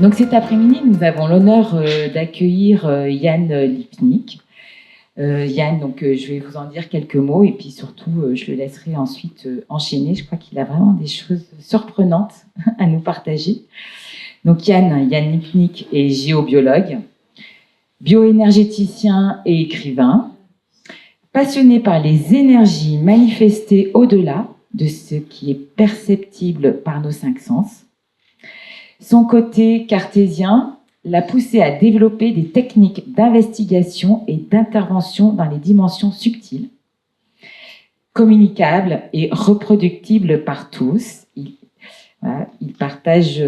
Donc cet après-midi, nous avons l'honneur d'accueillir Yann Lipnik. Yann, donc je vais vous en dire quelques mots et puis surtout je le laisserai ensuite enchaîner. Je crois qu'il a vraiment des choses surprenantes à nous partager. Donc Yann Lipnik est géobiologue, bioénergéticien et écrivain, passionné par les énergies manifestées au-delà de ce qui est perceptible par nos cinq sens. Son côté cartésien l'a poussé à développer des techniques d'investigation et d'intervention dans les dimensions subtiles, communicables et reproductibles par tous. Il partage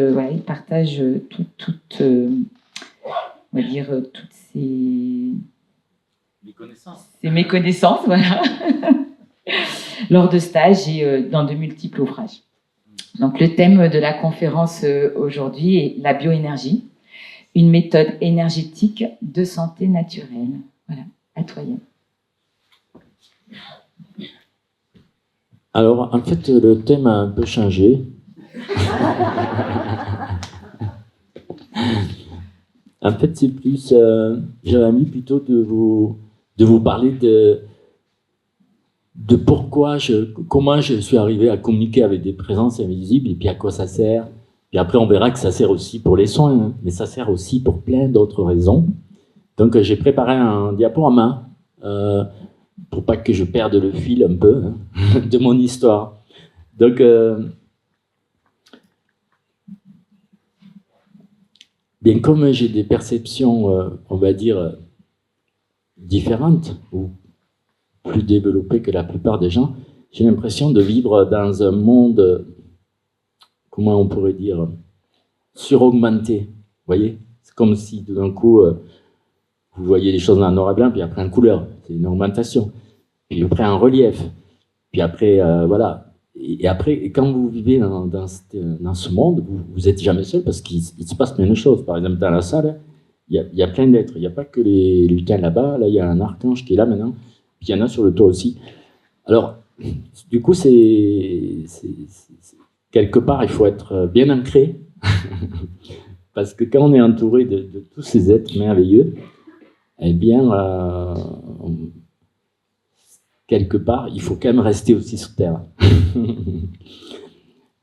toutes ses méconnaissances, voilà, lors de stages et dans de multiples ouvrages. Donc, le thème de la conférence aujourd'hui est la bioénergie, une méthode énergétique de santé naturelle. Voilà, à toi Yann. Alors, en fait, le thème a un peu changé. En fait, c'est plus... j'avais envie plutôt de vous parler de comment je suis arrivé à communiquer avec des présences invisibles et puis à quoi ça sert. Puis après, on verra que ça sert aussi pour les soins, hein, mais ça sert aussi pour plein d'autres raisons. Donc, j'ai préparé un diaporama pour pas que je perde le fil un peu hein, de mon histoire. Donc, bien comme j'ai des perceptions, on va dire, différentes ou plus développées que la plupart des gens, j'ai l'impression de vivre dans un monde, comment on pourrait dire, suraugmenté. Vous voyez, c'est comme si tout d'un coup, vous voyez les choses en noir et blanc, puis après en couleur, c'est une augmentation. Puis après en relief, puis après, voilà. Et après, quand vous vivez dans ce monde, vous n'êtes jamais seul parce qu'il se passe plein de choses. Par exemple, dans la salle, il y a plein d'êtres. Il n'y a pas que les lutins là-bas. Là, il y a un archange qui est là maintenant. Puis il y en a sur le toit aussi. Alors, du coup, quelque part, il faut être bien ancré. Parce que quand on est entouré de tous ces êtres merveilleux, eh bien, quelque part, il faut quand même rester aussi sur Terre. Il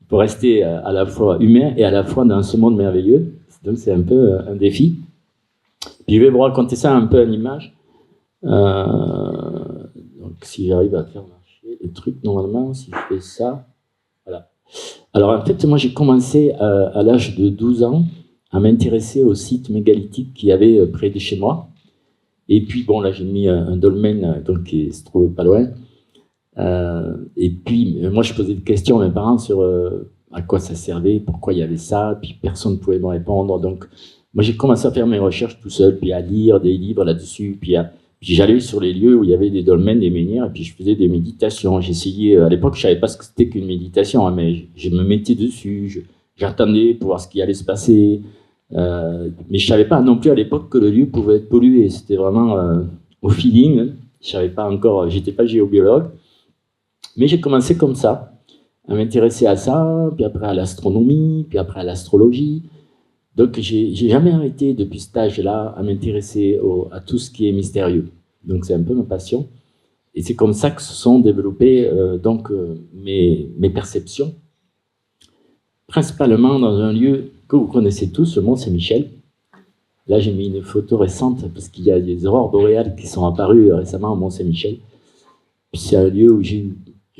faut rester à la fois humain et à la fois dans ce monde merveilleux. Donc c'est un peu un défi. Puis je vais vous raconter ça un peu en image. Donc si j'arrive à faire marcher les trucs normalement, si je fais ça, voilà. Alors en fait, moi j'ai commencé à l'âge de 12 ans à m'intéresser aux sites mégalithiques qu'il y avait près de chez moi. Et puis bon, là j'ai mis un dolmen donc, qui se trouve pas loin. Et puis moi je posais des questions à mes parents sur à quoi ça servait, pourquoi il y avait ça, puis personne ne pouvait me répondre. Donc moi j'ai commencé à faire mes recherches tout seul, puis à lire des livres là-dessus, puis j'allais sur les lieux où il y avait des dolmens, des menhirs, et puis je faisais des méditations. J'essayais, à l'époque je savais pas ce que c'était qu'une méditation, hein, mais je me mettais dessus, j'attendais pour voir ce qui allait se passer. Mais je savais pas non plus à l'époque que le lieu pouvait être pollué. C'était vraiment au feeling. Je savais pas encore, j'étais pas géobiologue. Mais j'ai commencé comme ça, à m'intéresser à ça, puis après à l'astronomie, puis après à l'astrologie. Donc j'ai jamais arrêté depuis cet âge-là à m'intéresser à tout ce qui est mystérieux. Donc c'est un peu ma passion. Et c'est comme ça que se sont développées mes perceptions, principalement dans un lieu que vous connaissez tous, le Mont-Saint-Michel. Là, j'ai mis une photo récente parce qu'il y a des aurores boréales qui sont apparues récemment au Mont-Saint-Michel. C'est un lieu où j'ai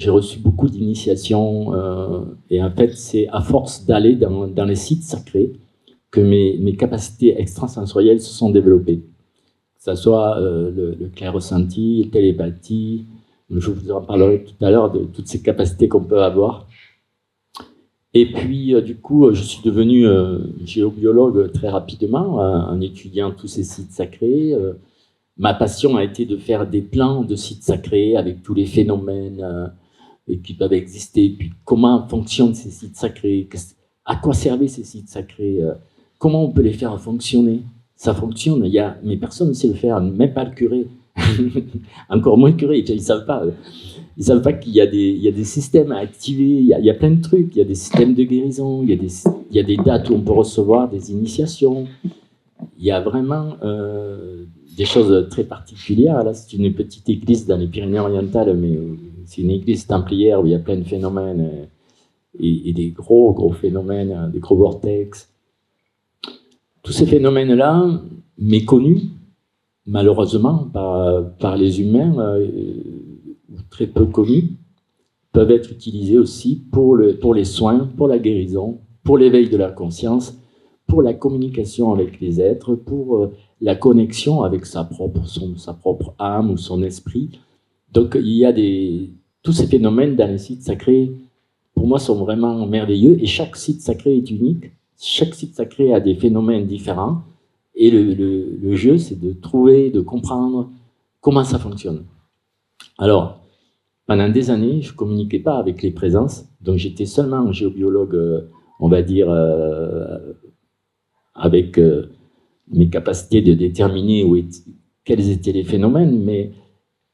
reçu beaucoup d'initiations et en fait, c'est à force d'aller dans les sites sacrés que mes capacités extrasensorielles se sont développées. Que ce soit le clair-ressenti, la télépathie, je vous en parlerai tout à l'heure de toutes ces capacités qu'on peut avoir. Et puis, du coup, je suis devenu géobiologue très rapidement en étudiant tous ces sites sacrés. Ma passion a été de faire des plans de sites sacrés avec tous les phénomènes qui peuvent exister. Puis, comment fonctionnent ces sites sacrés? À quoi servaient ces sites sacrés? Comment on peut les faire fonctionner? Ça fonctionne, mais personne ne sait le faire, même pas le curé. Encore moins curés, ils ne savent pas. Ils ne savent pas qu'il y a des systèmes à activer, il y a plein de trucs, il y a des systèmes de guérison, il y a des dates où on peut recevoir des initiations. Il y a vraiment des choses très particulières. Là, c'est une petite église dans les Pyrénées-Orientales, mais c'est une église templière où il y a plein de phénomènes et des gros phénomènes, des gros vortex. Tous ces phénomènes-là, méconnus, malheureusement, par les humains, très peu connus, peuvent être utilisés aussi pour les soins, pour la guérison, pour l'éveil de la conscience, pour la communication avec les êtres, pour la connexion avec sa propre âme ou son esprit. Donc il y a tous ces phénomènes dans les sites sacrés, pour moi, sont vraiment merveilleux, et chaque site sacré est unique. Chaque site sacré a des phénomènes différents, et le jeu, c'est de trouver, de comprendre comment ça fonctionne. Alors, pendant des années, je ne communiquais pas avec les présences, donc j'étais seulement un géobiologue, on va dire, avec mes capacités de déterminer quels étaient les phénomènes, mais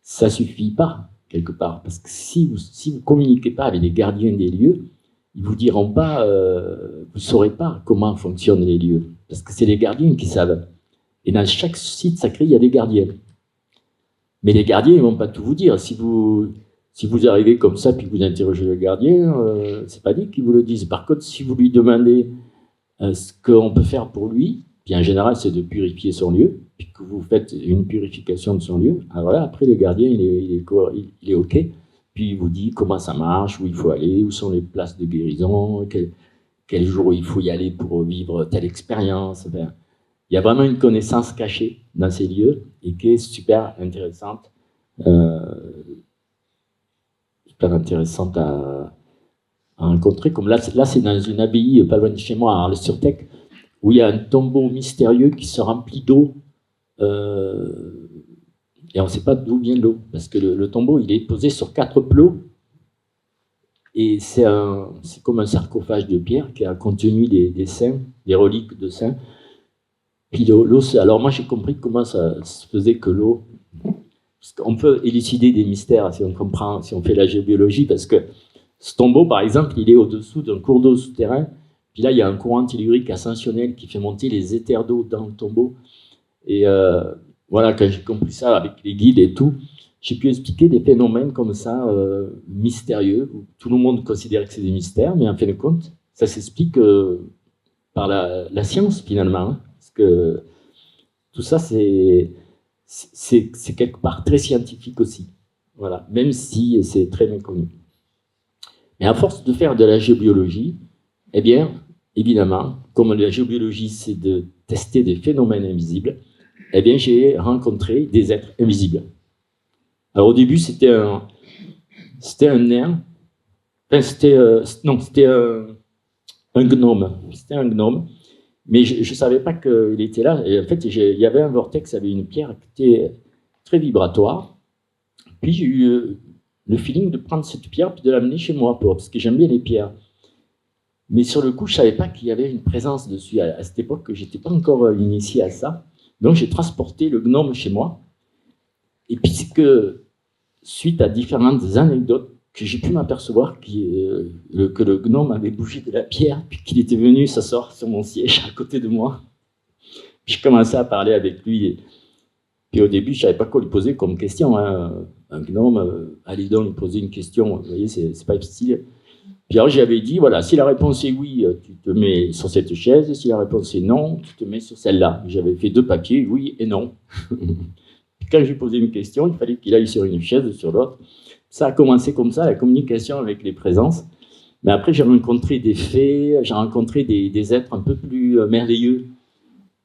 ça ne suffit pas, quelque part, parce que si vous ne communiquez pas avec les gardiens des lieux, ils ne vous diront pas, vous ne saurez pas comment fonctionnent les lieux, parce que c'est les gardiens qui savent. Et dans chaque site sacré, il y a des gardiens. Mais les gardiens, ils ne vont pas tout vous dire. Si vous arrivez comme ça, puis vous interrogez le gardien, c'est pas dit qu'ils vous le disent. Par contre, si vous lui demandez ce qu'on peut faire pour lui, puis en général, c'est de purifier son lieu, puis que vous faites une purification de son lieu, alors là, après, le gardien, il est OK, puis il vous dit comment ça marche, où il faut aller, où sont les places de guérison, quel jour il faut y aller pour vivre telle expérience. Enfin, il y a vraiment une connaissance cachée dans ces lieux et qui est super intéressante. À rencontrer. Comme là c'est dans une abbaye pas loin de chez moi, à Arles-sur-Tech, où il y a un tombeau mystérieux qui se remplit d'eau. Et on ne sait pas d'où vient l'eau, parce que le tombeau, il est posé sur 4 plots. Et c'est comme un sarcophage de pierre qui a contenu des saints, des reliques de saints. Puis l'eau, alors moi j'ai compris comment ça se faisait que l'eau. Parce qu'on peut élucider des mystères si on comprend, si on fait la géobiologie, parce que ce tombeau, par exemple, il est au-dessous d'un cours d'eau souterrain. Puis là, il y a un courant tellurique ascensionnel qui fait monter les éthers d'eau dans le tombeau. Et voilà, quand j'ai compris ça avec les guides et tout, j'ai pu expliquer des phénomènes comme ça, mystérieux, où tout le monde considère que c'est des mystères, mais en fin de compte, ça s'explique par la science, finalement. Hein, parce que tout ça, c'est quelque part très scientifique aussi. Voilà, même si c'est très méconnu. Mais à force de faire de la géobiologie, eh bien, évidemment, comme la géobiologie, c'est de tester des phénomènes invisibles, eh bien, j'ai rencontré des êtres invisibles. Alors, au début, c'était un nain. Enfin, c'était un gnome. C'était un gnome. Mais je ne savais pas qu'il était là. Et en fait, il y avait un vortex, il y avait une pierre qui était très vibratoire. Puis j'ai eu le feeling de prendre cette pierre et de l'amener chez moi, parce que j'aime bien les pierres. Mais sur le coup, je ne savais pas qu'il y avait une présence dessus. À cette époque, je n'étais pas encore initié à ça. Donc j'ai transporté le gnome chez moi. Et puis c'est que, suite à différentes anecdotes, que j'ai pu m'apercevoir que le gnome avait bougé de la pierre, puis qu'il était venu s'asseoir sur mon siège à côté de moi. Puis je commençais à parler avec lui. Puis au début, je ne savais pas quoi lui poser comme question. Hein. Un gnome, allez donc lui poser une question. Vous voyez, c'est pas facile. Puis alors j'avais dit, voilà, si la réponse est oui, tu te mets sur cette chaise. Si la réponse est non, tu te mets sur celle-là. J'avais fait 2 papiers, oui et non. Puis quand j'ai posé une question, il fallait qu'il aille sur une chaise ou sur l'autre. Ça a commencé comme ça, la communication avec les présences. Mais après, j'ai rencontré des fées, j'ai rencontré des êtres un peu plus merveilleux.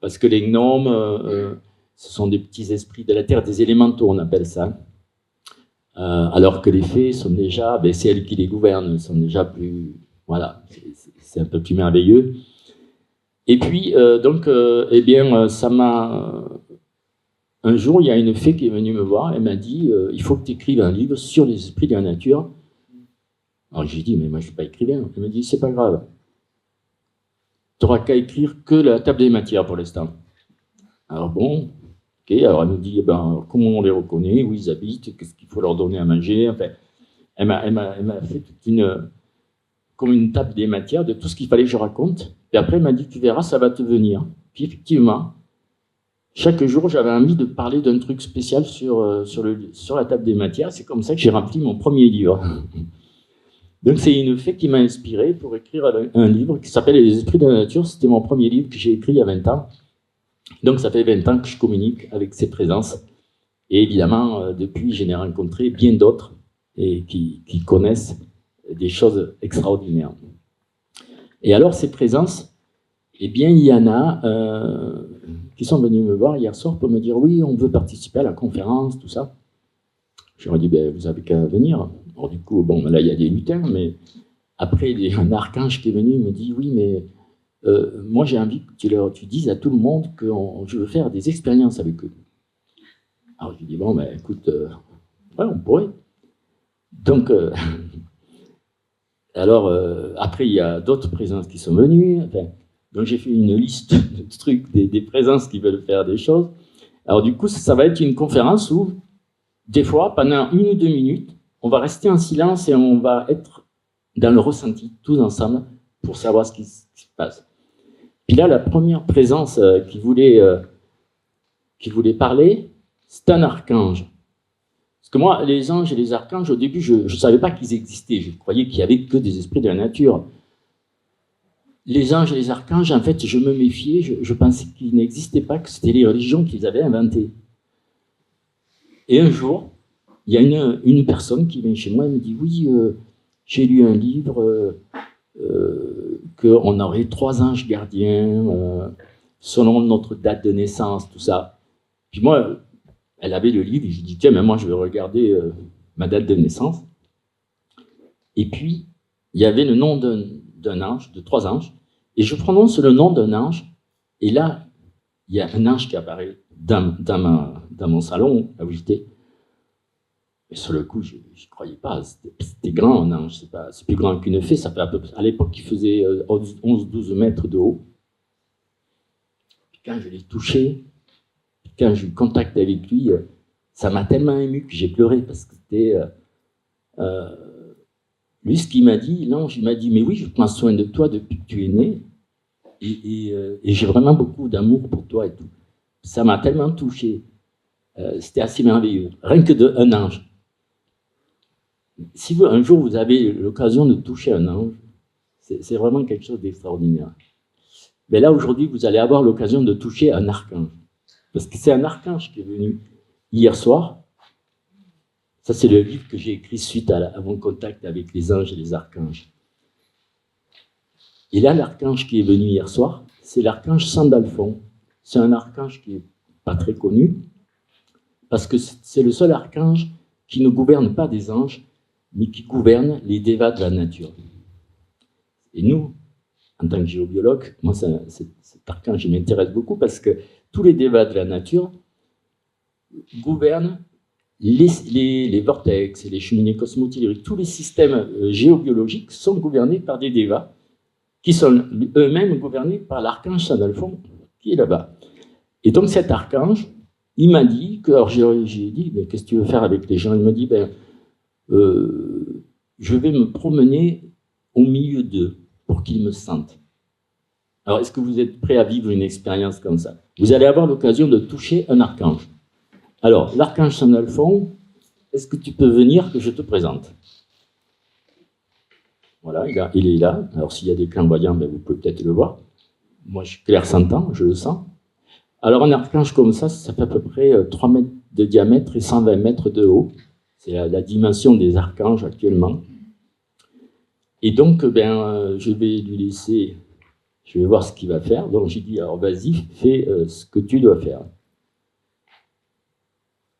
Parce que les gnomes, ce sont des petits esprits de la terre, des élémentaux, on appelle ça. Alors que les fées sont déjà, c'est elles qui les gouvernent, sont déjà plus, voilà, c'est un peu plus merveilleux. Et puis, eh bien, ça m'a... Un jour, il y a une fée qui est venue me voir, elle m'a dit, il faut que tu écrives un livre sur les esprits de la nature. Alors j'ai dit, mais moi je ne suis pas écrivain. Elle m'a dit, c'est pas grave. Tu n'auras qu'à écrire que la table des matières pour l'instant. Alors bon, Ok, alors elle nous dit, comment on les reconnaît, où ils habitent, qu'est-ce qu'il faut leur donner à manger. Enfin, elle m'a fait comme une table des matières de tout ce qu'il fallait que je raconte. Et après, elle m'a dit, tu verras, ça va te venir. Puis effectivement, chaque jour, j'avais envie de parler d'un truc spécial sur la table des matières. C'est comme ça que j'ai rempli mon premier livre. Donc c'est une fée qui m'a inspiré pour écrire un livre qui s'appelle Les Esprits de la Nature. C'était mon premier livre que j'ai écrit il y a 20 ans. Donc ça fait 20 ans que je communique avec ces présences. Et évidemment, depuis, j'en ai rencontré bien d'autres et qui connaissent des choses extraordinaires. Et alors, ces présences, eh bien, il y en a qui sont venus me voir hier soir pour me dire « Oui, on veut participer à la conférence, tout ça. » Je leur ai dit ben, « Vous avez qu'à venir. » Alors du coup, bon, là, il y a des lutins, mais après, il y a un archange qui est venu, il me dit « Oui, mais moi, j'ai envie que tu dises à tout le monde que je veux faire des expériences avec eux. » Alors je lui dis « Bon, ben, écoute, ouais, on pourrait. » Donc, alors, après, il y a d'autres présences qui sont venues. Enfin, donc, j'ai fait une liste de trucs, des présences qui veulent faire des choses. Alors, du coup, ça va être une conférence où, des fois, pendant 1 ou 2 minutes, on va rester en silence et on va être dans le ressenti, tous ensemble, pour savoir ce qui se passe. Puis là, la première présence qui voulait parler, c'est un archange. Parce que moi, les anges et les archanges, au début, je ne savais pas qu'ils existaient. Je croyais qu'il n'y avait que des esprits de la nature. Les anges et les archanges, en fait, je me méfiais. Je pensais qu'ils n'existaient pas, que c'était les religions qui les avaient inventés. Et un jour, il y a une personne qui vient chez moi et me dit « Oui, j'ai lu un livre qu'on aurait 3 anges gardiens selon notre date de naissance, tout ça. » Puis moi, elle avait le livre et je dis « Tiens, mais moi, je vais regarder ma date de naissance. » Et puis, il y avait le nom d'un ange, de 3 anges, et je prononce le nom d'un ange, et là, il y a un ange qui apparaît dans mon salon, là où j'étais. Et sur le coup, je n'y croyais pas. C'était grand, un ange. C'est plus grand qu'une fée. Ça fait à l'époque, il faisait 11-12 mètres de haut. Puis quand je l'ai touché, quand j'ai eu contact avec lui, ça m'a tellement ému que j'ai pleuré parce que c'était... lui, ce qu'il m'a dit, l'ange, il m'a dit « Mais oui, je prends soin de toi depuis que tu es né. Et j'ai vraiment beaucoup d'amour pour toi et tout. » Ça m'a tellement touché. C'était assez merveilleux. Rien que d'un ange. Si un jour vous avez l'occasion de toucher un ange, c'est vraiment quelque chose d'extraordinaire. Mais là, aujourd'hui, vous allez avoir l'occasion de toucher un archange. Parce que c'est un archange qui est venu hier soir. Ça, c'est le livre que j'ai écrit suite à mon contact avec les anges et les archanges. Et là, l'archange qui est venu hier soir, c'est l'archange Sandalphon. C'est un archange qui n'est pas très connu, parce que c'est le seul archange qui ne gouverne pas des anges, mais qui gouverne les dévas de la nature. Et nous, en tant que géobiologue, moi, cet archange m'intéresse beaucoup parce que tous les dévas de la nature gouvernent les vortex, les cheminées cosmotelluriques, tous les systèmes géobiologiques sont gouvernés par des dévas qui sont eux-mêmes gouvernés par l'archange Sandalphon qui est là-bas. Et donc cet archange, il m'a dit, alors j'ai dit, mais qu'est-ce que tu veux faire avec les gens? Il m'a dit, je vais me promener au milieu d'eux pour qu'ils me sentent. Alors, est-ce que vous êtes prêts à vivre une expérience comme ça? Vous allez avoir l'occasion de toucher un archange. Alors, l'archange Sandalphon, est-ce que tu peux venir que je te présente? Voilà, il est là. Alors, s'il y a des clairvoyants, vous pouvez peut-être le voir. Moi, je suis clair-sentant, je le sens. Alors, un archange comme ça fait à peu près 3 mètres de diamètre et 120 mètres de haut. C'est la dimension des archanges actuellement. Et donc, je vais lui laisser, je vais voir ce qu'il va faire. Donc, j'ai dit, alors vas-y, fais ce que tu dois faire.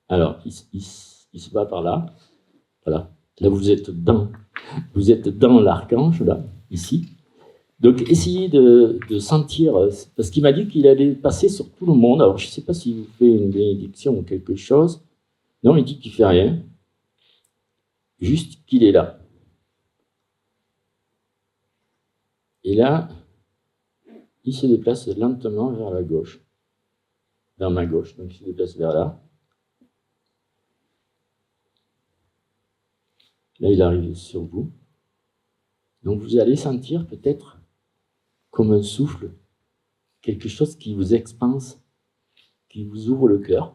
Alors, il se bat par là. Voilà. Là, vous êtes dans l'archange, là, ici. Donc, essayez de sentir, parce qu'il m'a dit qu'il allait passer sur tout le monde. Alors, je ne sais pas s'il vous fait une bénédiction ou quelque chose. Non, il dit qu'il ne fait rien. Juste qu'il est là. Et là, il se déplace lentement vers la gauche. vers ma gauche. Donc, il se déplace vers là. Là, il arrive sur vous. Donc, vous allez sentir peut-être comme un souffle, quelque chose qui vous expanse, qui vous ouvre le cœur.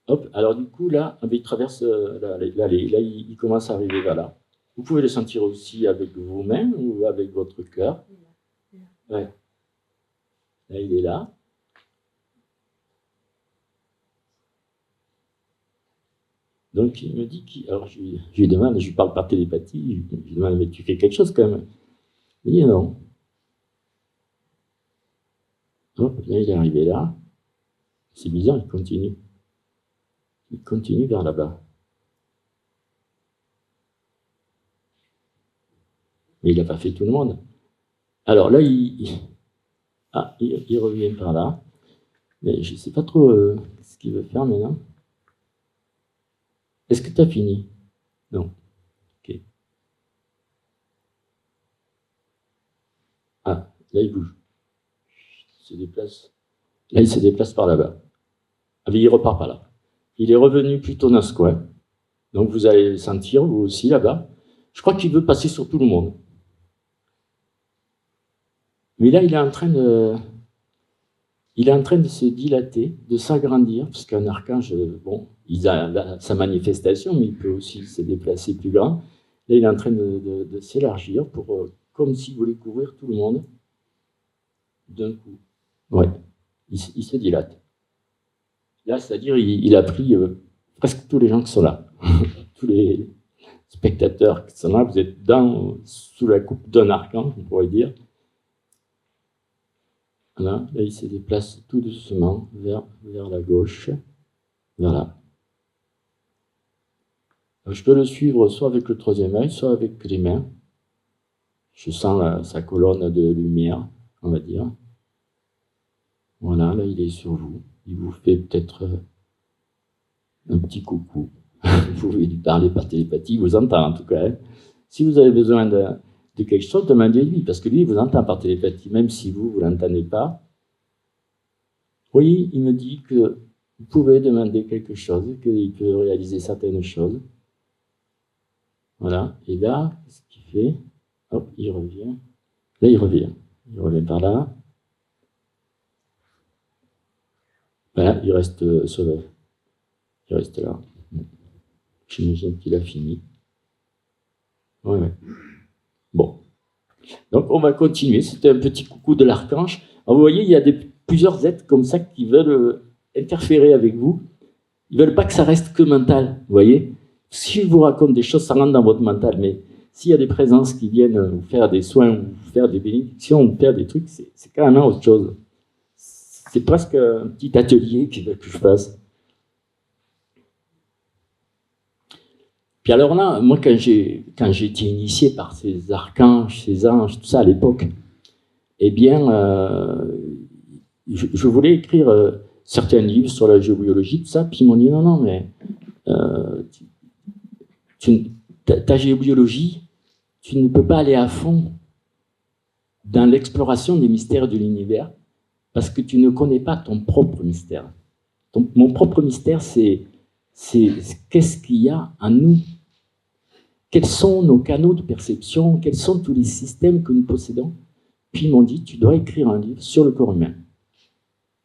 Hop, alors du coup, là, il traverse, là, il commence à arriver vers là. Vous pouvez le sentir aussi avec vos mains ou avec votre cœur. Ouais. Là, il est là. Donc, il me dit, alors je lui demande, je lui parle par télépathie, je lui demande, mais tu fais quelque chose quand même? Il dit non. Hop, là, il est arrivé là. C'est bizarre, il continue. Il continue vers là-bas. Mais il n'a pas fait tout le monde. Alors là, il revient par là. Mais je ne sais pas trop ce qu'il veut faire maintenant. Est-ce que tu as fini? Non. Ok. Ah, là, il bouge. Il se déplace. Là, il se déplace par là-bas. Ah, mais il repart par là. Il est revenu plutôt dans ce coin. Donc, vous allez le sentir, vous aussi, là-bas. Je crois qu'il veut passer sur tout le monde. Mais là, il est en train de se dilater, de s'agrandir, parce qu'un archange, bon, il a sa manifestation, mais il peut aussi se déplacer plus grand. Là, il est en train de s'élargir, comme s'il voulait couvrir tout le monde d'un coup. Ouais, il se dilate. Là, c'est-à-dire, il a pris presque tous les gens qui sont là. Tous les spectateurs qui sont là, vous êtes sous la coupe d'un archange, on pourrait dire. Voilà, là, il se déplace tout doucement vers la gauche. Voilà. Je peux le suivre soit avec le troisième œil, soit avec les mains. Je sens sa colonne de lumière, on va dire. Voilà, là, il est sur vous. Il vous fait peut-être un petit coucou. Vous pouvez lui parler par télépathie, il vous entend en tout cas. Hein. Si vous avez besoin de quelque chose, demandez-lui, parce que lui, il vous entend par télépathie, même si vous ne l'entendez pas. Oui, il me dit que vous pouvez demander quelque chose, qu'il peut réaliser certaines choses. Voilà, et là, ce qu'il fait, hop, il revient. Là, il revient. Il revient par là. Voilà, il reste il reste là. J'imagine qu'il a fini. Ouais. Bon. Donc, on va continuer. C'était un petit coucou de l'archange. Alors, vous voyez, il y a plusieurs êtres comme ça qui veulent interférer avec vous. Ils ne veulent pas que ça reste que mental, vous voyez. Si je vous raconte des choses, ça rentre dans votre mental, mais s'il y a des présences qui viennent vous faire des soins, vous faire des bénédictions, vous faire des trucs, c'est carrément autre chose. C'est presque un petit atelier qu'ils veulent que je fasse. Puis alors là, moi, quand j'ai été initié par ces archanges, ces anges, tout ça à l'époque, eh bien, je voulais écrire certains livres sur la géobiologie, tout ça, puis ils m'ont dit non, mais ta géobiologie, tu ne peux pas aller à fond dans l'exploration des mystères de l'univers parce que tu ne connais pas ton propre mystère. Mon propre mystère, c'est qu'est-ce qu'il y a en nous? Quels sont nos canaux de perception? Quels sont tous les systèmes que nous possédons? Puis ils m'ont dit, tu dois écrire un livre sur le corps humain.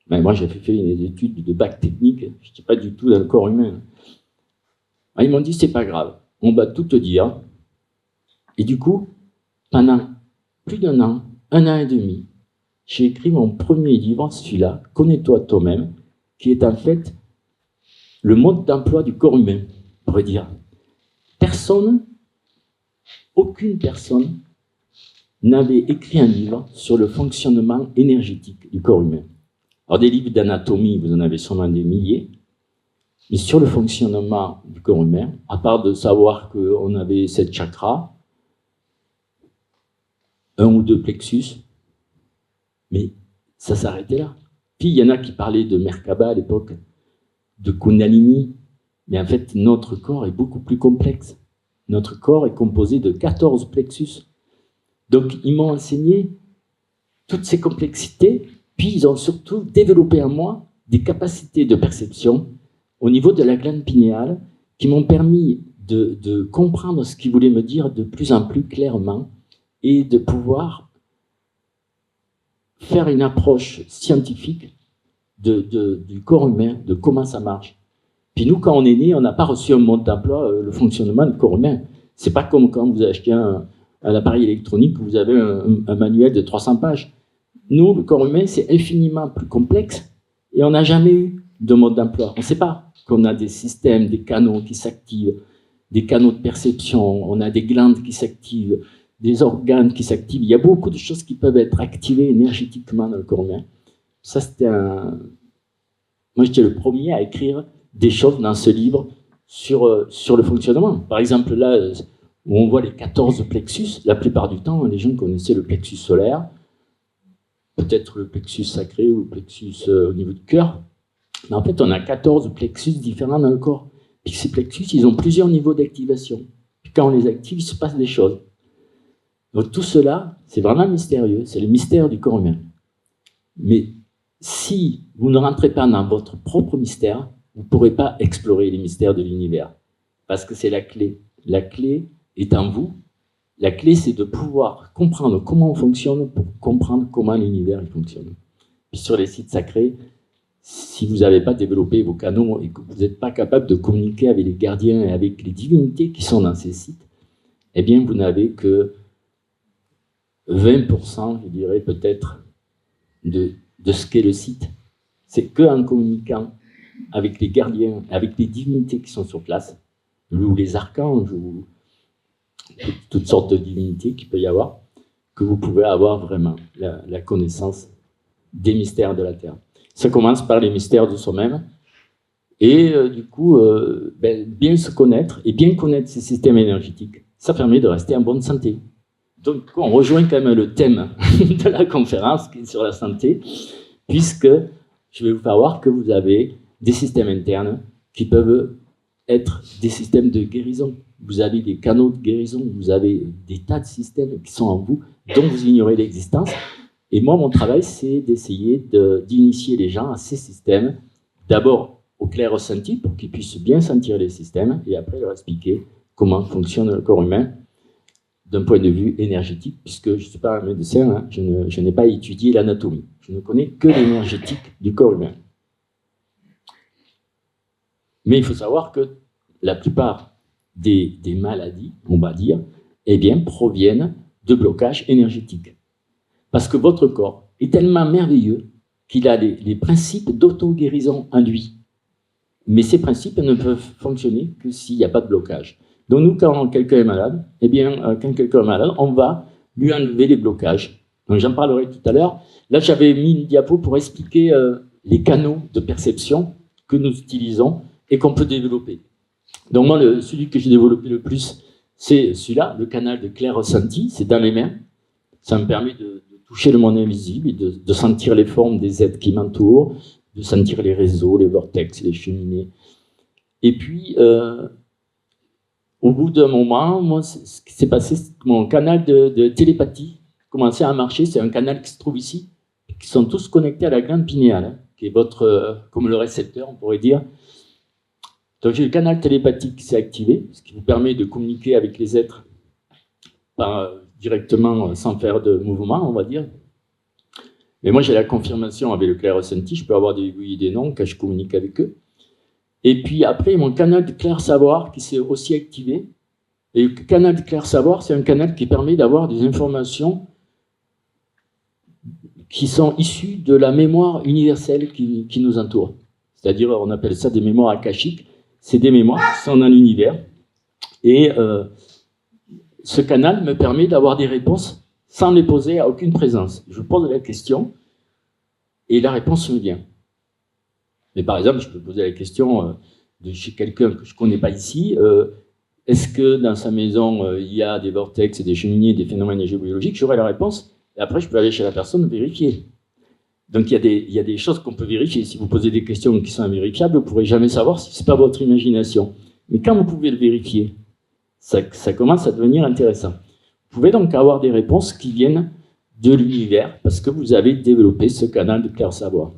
Ben, moi, j'ai fait une étude de bac technique, je n'étais pas du tout dans le corps humain. Ben, ils m'ont dit, c'est pas grave, on va tout te dire. Et du coup, pendant plus d'un an et demi, j'ai écrit mon premier livre, celui-là, Connais-toi toi-même, qui est en fait le mode d'emploi du corps humain, on pourrait dire. Aucune personne n'avait écrit un livre sur le fonctionnement énergétique du corps humain. Alors des livres d'anatomie, vous en avez sûrement des milliers, mais sur le fonctionnement du corps humain, à part de savoir qu'on avait 7 chakras, 1 ou 2 plexus, mais ça s'arrêtait là. Puis il y en a qui parlaient de Merkaba à l'époque, de Kundalini, mais en fait notre corps est beaucoup plus complexe. Notre corps est composé de 14 plexus. Donc ils m'ont enseigné toutes ces complexités, puis ils ont surtout développé en moi des capacités de perception au niveau de la glande pinéale qui m'ont permis de comprendre ce qu'il voulait me dire de plus en plus clairement et de pouvoir faire une approche scientifique du corps humain, de comment ça marche. Puis nous, quand on est né, on n'a pas reçu un mode d'emploi, le fonctionnement du corps humain. C'est pas comme quand vous achetez un appareil électronique, vous avez un manuel de 300 pages. Nous, le corps humain, c'est infiniment plus complexe et on n'a jamais eu de mode d'emploi. On ne sait pas qu'on a des systèmes, des canaux qui s'activent, des canaux de perception, on a des glandes qui s'activent, des organes qui s'activent. Il y a beaucoup de choses qui peuvent être activées énergétiquement dans le corps humain. Ça, c'était Moi, j'étais le premier à écrire des choses dans ce livre sur le fonctionnement. Par exemple, là, où on voit les 14 plexus, la plupart du temps, les gens connaissaient le plexus solaire, peut-être le plexus sacré ou le plexus au niveau du cœur. Mais en fait, on a 14 plexus différents dans le corps. Puis ces plexus, ils ont plusieurs niveaux d'activation. Puis quand on les active, il se passe des choses. Donc tout cela, c'est vraiment mystérieux. C'est le mystère du corps humain. Mais si vous ne rentrez pas dans votre propre mystère, vous ne pourrez pas explorer les mystères de l'univers. Parce que c'est la clé. La clé est en vous. La clé, c'est de pouvoir comprendre comment on fonctionne pour comprendre comment l'univers fonctionne. Puis sur les sites sacrés, si vous n'avez pas développé vos canaux et que vous n'êtes pas capable de communiquer avec les gardiens et avec les divinités qui sont dans ces sites, eh bien, vous n'avez que 20%, je dirais peut-être, de ce qu'est le site. C'est qu'en communiquant avec les gardiens, avec les divinités qui sont sur place, ou les archanges, ou toutes sortes de divinités qu'il peut y avoir, que vous pouvez avoir vraiment la connaissance des mystères de la Terre. Ça commence par les mystères de soi-même, et du coup, bien se connaître, et bien connaître ces systèmes énergétiques, ça permet de rester en bonne santé. Donc, on rejoint quand même le thème de la conférence, qui est sur la santé, puisque je vais vous faire voir que vous avez des systèmes internes qui peuvent être des systèmes de guérison. Vous avez des canaux de guérison, vous avez des tas de systèmes qui sont en vous, dont vous ignorez l'existence. Et moi, mon travail, c'est d'essayer d'initier les gens à ces systèmes, d'abord au clair ressenti, pour qu'ils puissent bien sentir les systèmes, et après leur expliquer comment fonctionne le corps humain d'un point de vue énergétique, puisque je ne suis pas un médecin, hein, je n'ai pas étudié l'anatomie. Je ne connais que l'énergétique du corps humain. Mais il faut savoir que la plupart des maladies, on va dire, eh bien, proviennent de blocages énergétiques. Parce que votre corps est tellement merveilleux qu'il a les principes d'auto-guérison en lui. Mais ces principes ne peuvent fonctionner que s'il n'y a pas de blocage. Donc nous, quand quelqu'un est malade, eh bien, on va lui enlever les blocages. Donc j'en parlerai tout à l'heure. Là, j'avais mis une diapo pour expliquer les canaux de perception que nous utilisons et qu'on peut développer. Donc moi, celui que j'ai développé le plus, c'est celui-là, le canal de clair ressenti, c'est dans les mains. Ça me permet de toucher le monde invisible et de sentir les formes des êtres qui m'entourent, de sentir les réseaux, les vortex, les cheminées. Et puis, au bout d'un moment, moi, ce qui s'est passé, c'est que mon canal de télépathie commençait à marcher. C'est un canal qui se trouve ici, qui sont tous connectés à la glande pinéale, hein, qui est votre, comme le récepteur, on pourrait dire. Donc j'ai le canal télépathique qui s'est activé, ce qui vous permet de communiquer avec les êtres directement, sans faire de mouvement, on va dire. Mais moi, j'ai la confirmation avec le clair ressenti. Je peux avoir des oui et des non quand je communique avec eux. Et puis après, mon canal de clair savoir qui s'est aussi activé. Et le canal de clair savoir, c'est un canal qui permet d'avoir des informations qui sont issues de la mémoire universelle qui nous entoure. C'est-à-dire, on appelle ça des mémoires akashiques. C'est des mémoires qui sont dans l'univers. Et ce canal me permet d'avoir des réponses sans les poser à aucune présence. Je pose la question et la réponse me vient. Mais par exemple, je peux poser la question de chez quelqu'un que je ne connais pas ici. Est-ce que dans sa maison, il y a des vortex et des cheminées, des phénomènes géobiologiques? J'aurai la réponse. Et après, je peux aller chez la personne vérifier. Donc, il y a des choses qu'on peut vérifier. Si vous posez des questions qui sont invérifiables, vous ne pourrez jamais savoir si ce n'est pas votre imagination. Mais quand vous pouvez le vérifier, ça commence à devenir intéressant. Vous pouvez donc avoir des réponses qui viennent de l'univers parce que vous avez développé ce canal de clair savoir.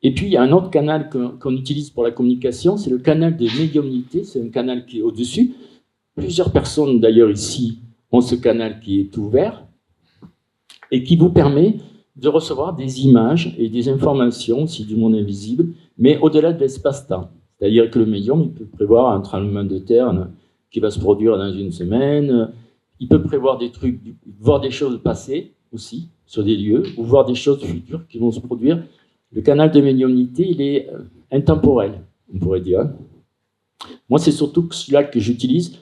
Et puis, il y a un autre canal qu'on utilise pour la communication, c'est le canal de médiumnité, c'est un canal qui est au-dessus. Plusieurs personnes, d'ailleurs, ici, ont ce canal qui est ouvert et qui vous permet de recevoir des images et des informations, si du monde invisible, mais au-delà de l'espace-temps. C'est-à-dire que le médium, il peut prévoir un tremblement de terre qui va se produire dans une semaine, il peut prévoir des trucs, voir des choses passées aussi, sur des lieux, ou voir des choses futures qui vont se produire. Le canal de médiumnité, il est intemporel, on pourrait dire. Moi, c'est surtout celui-là que j'utilise. Puis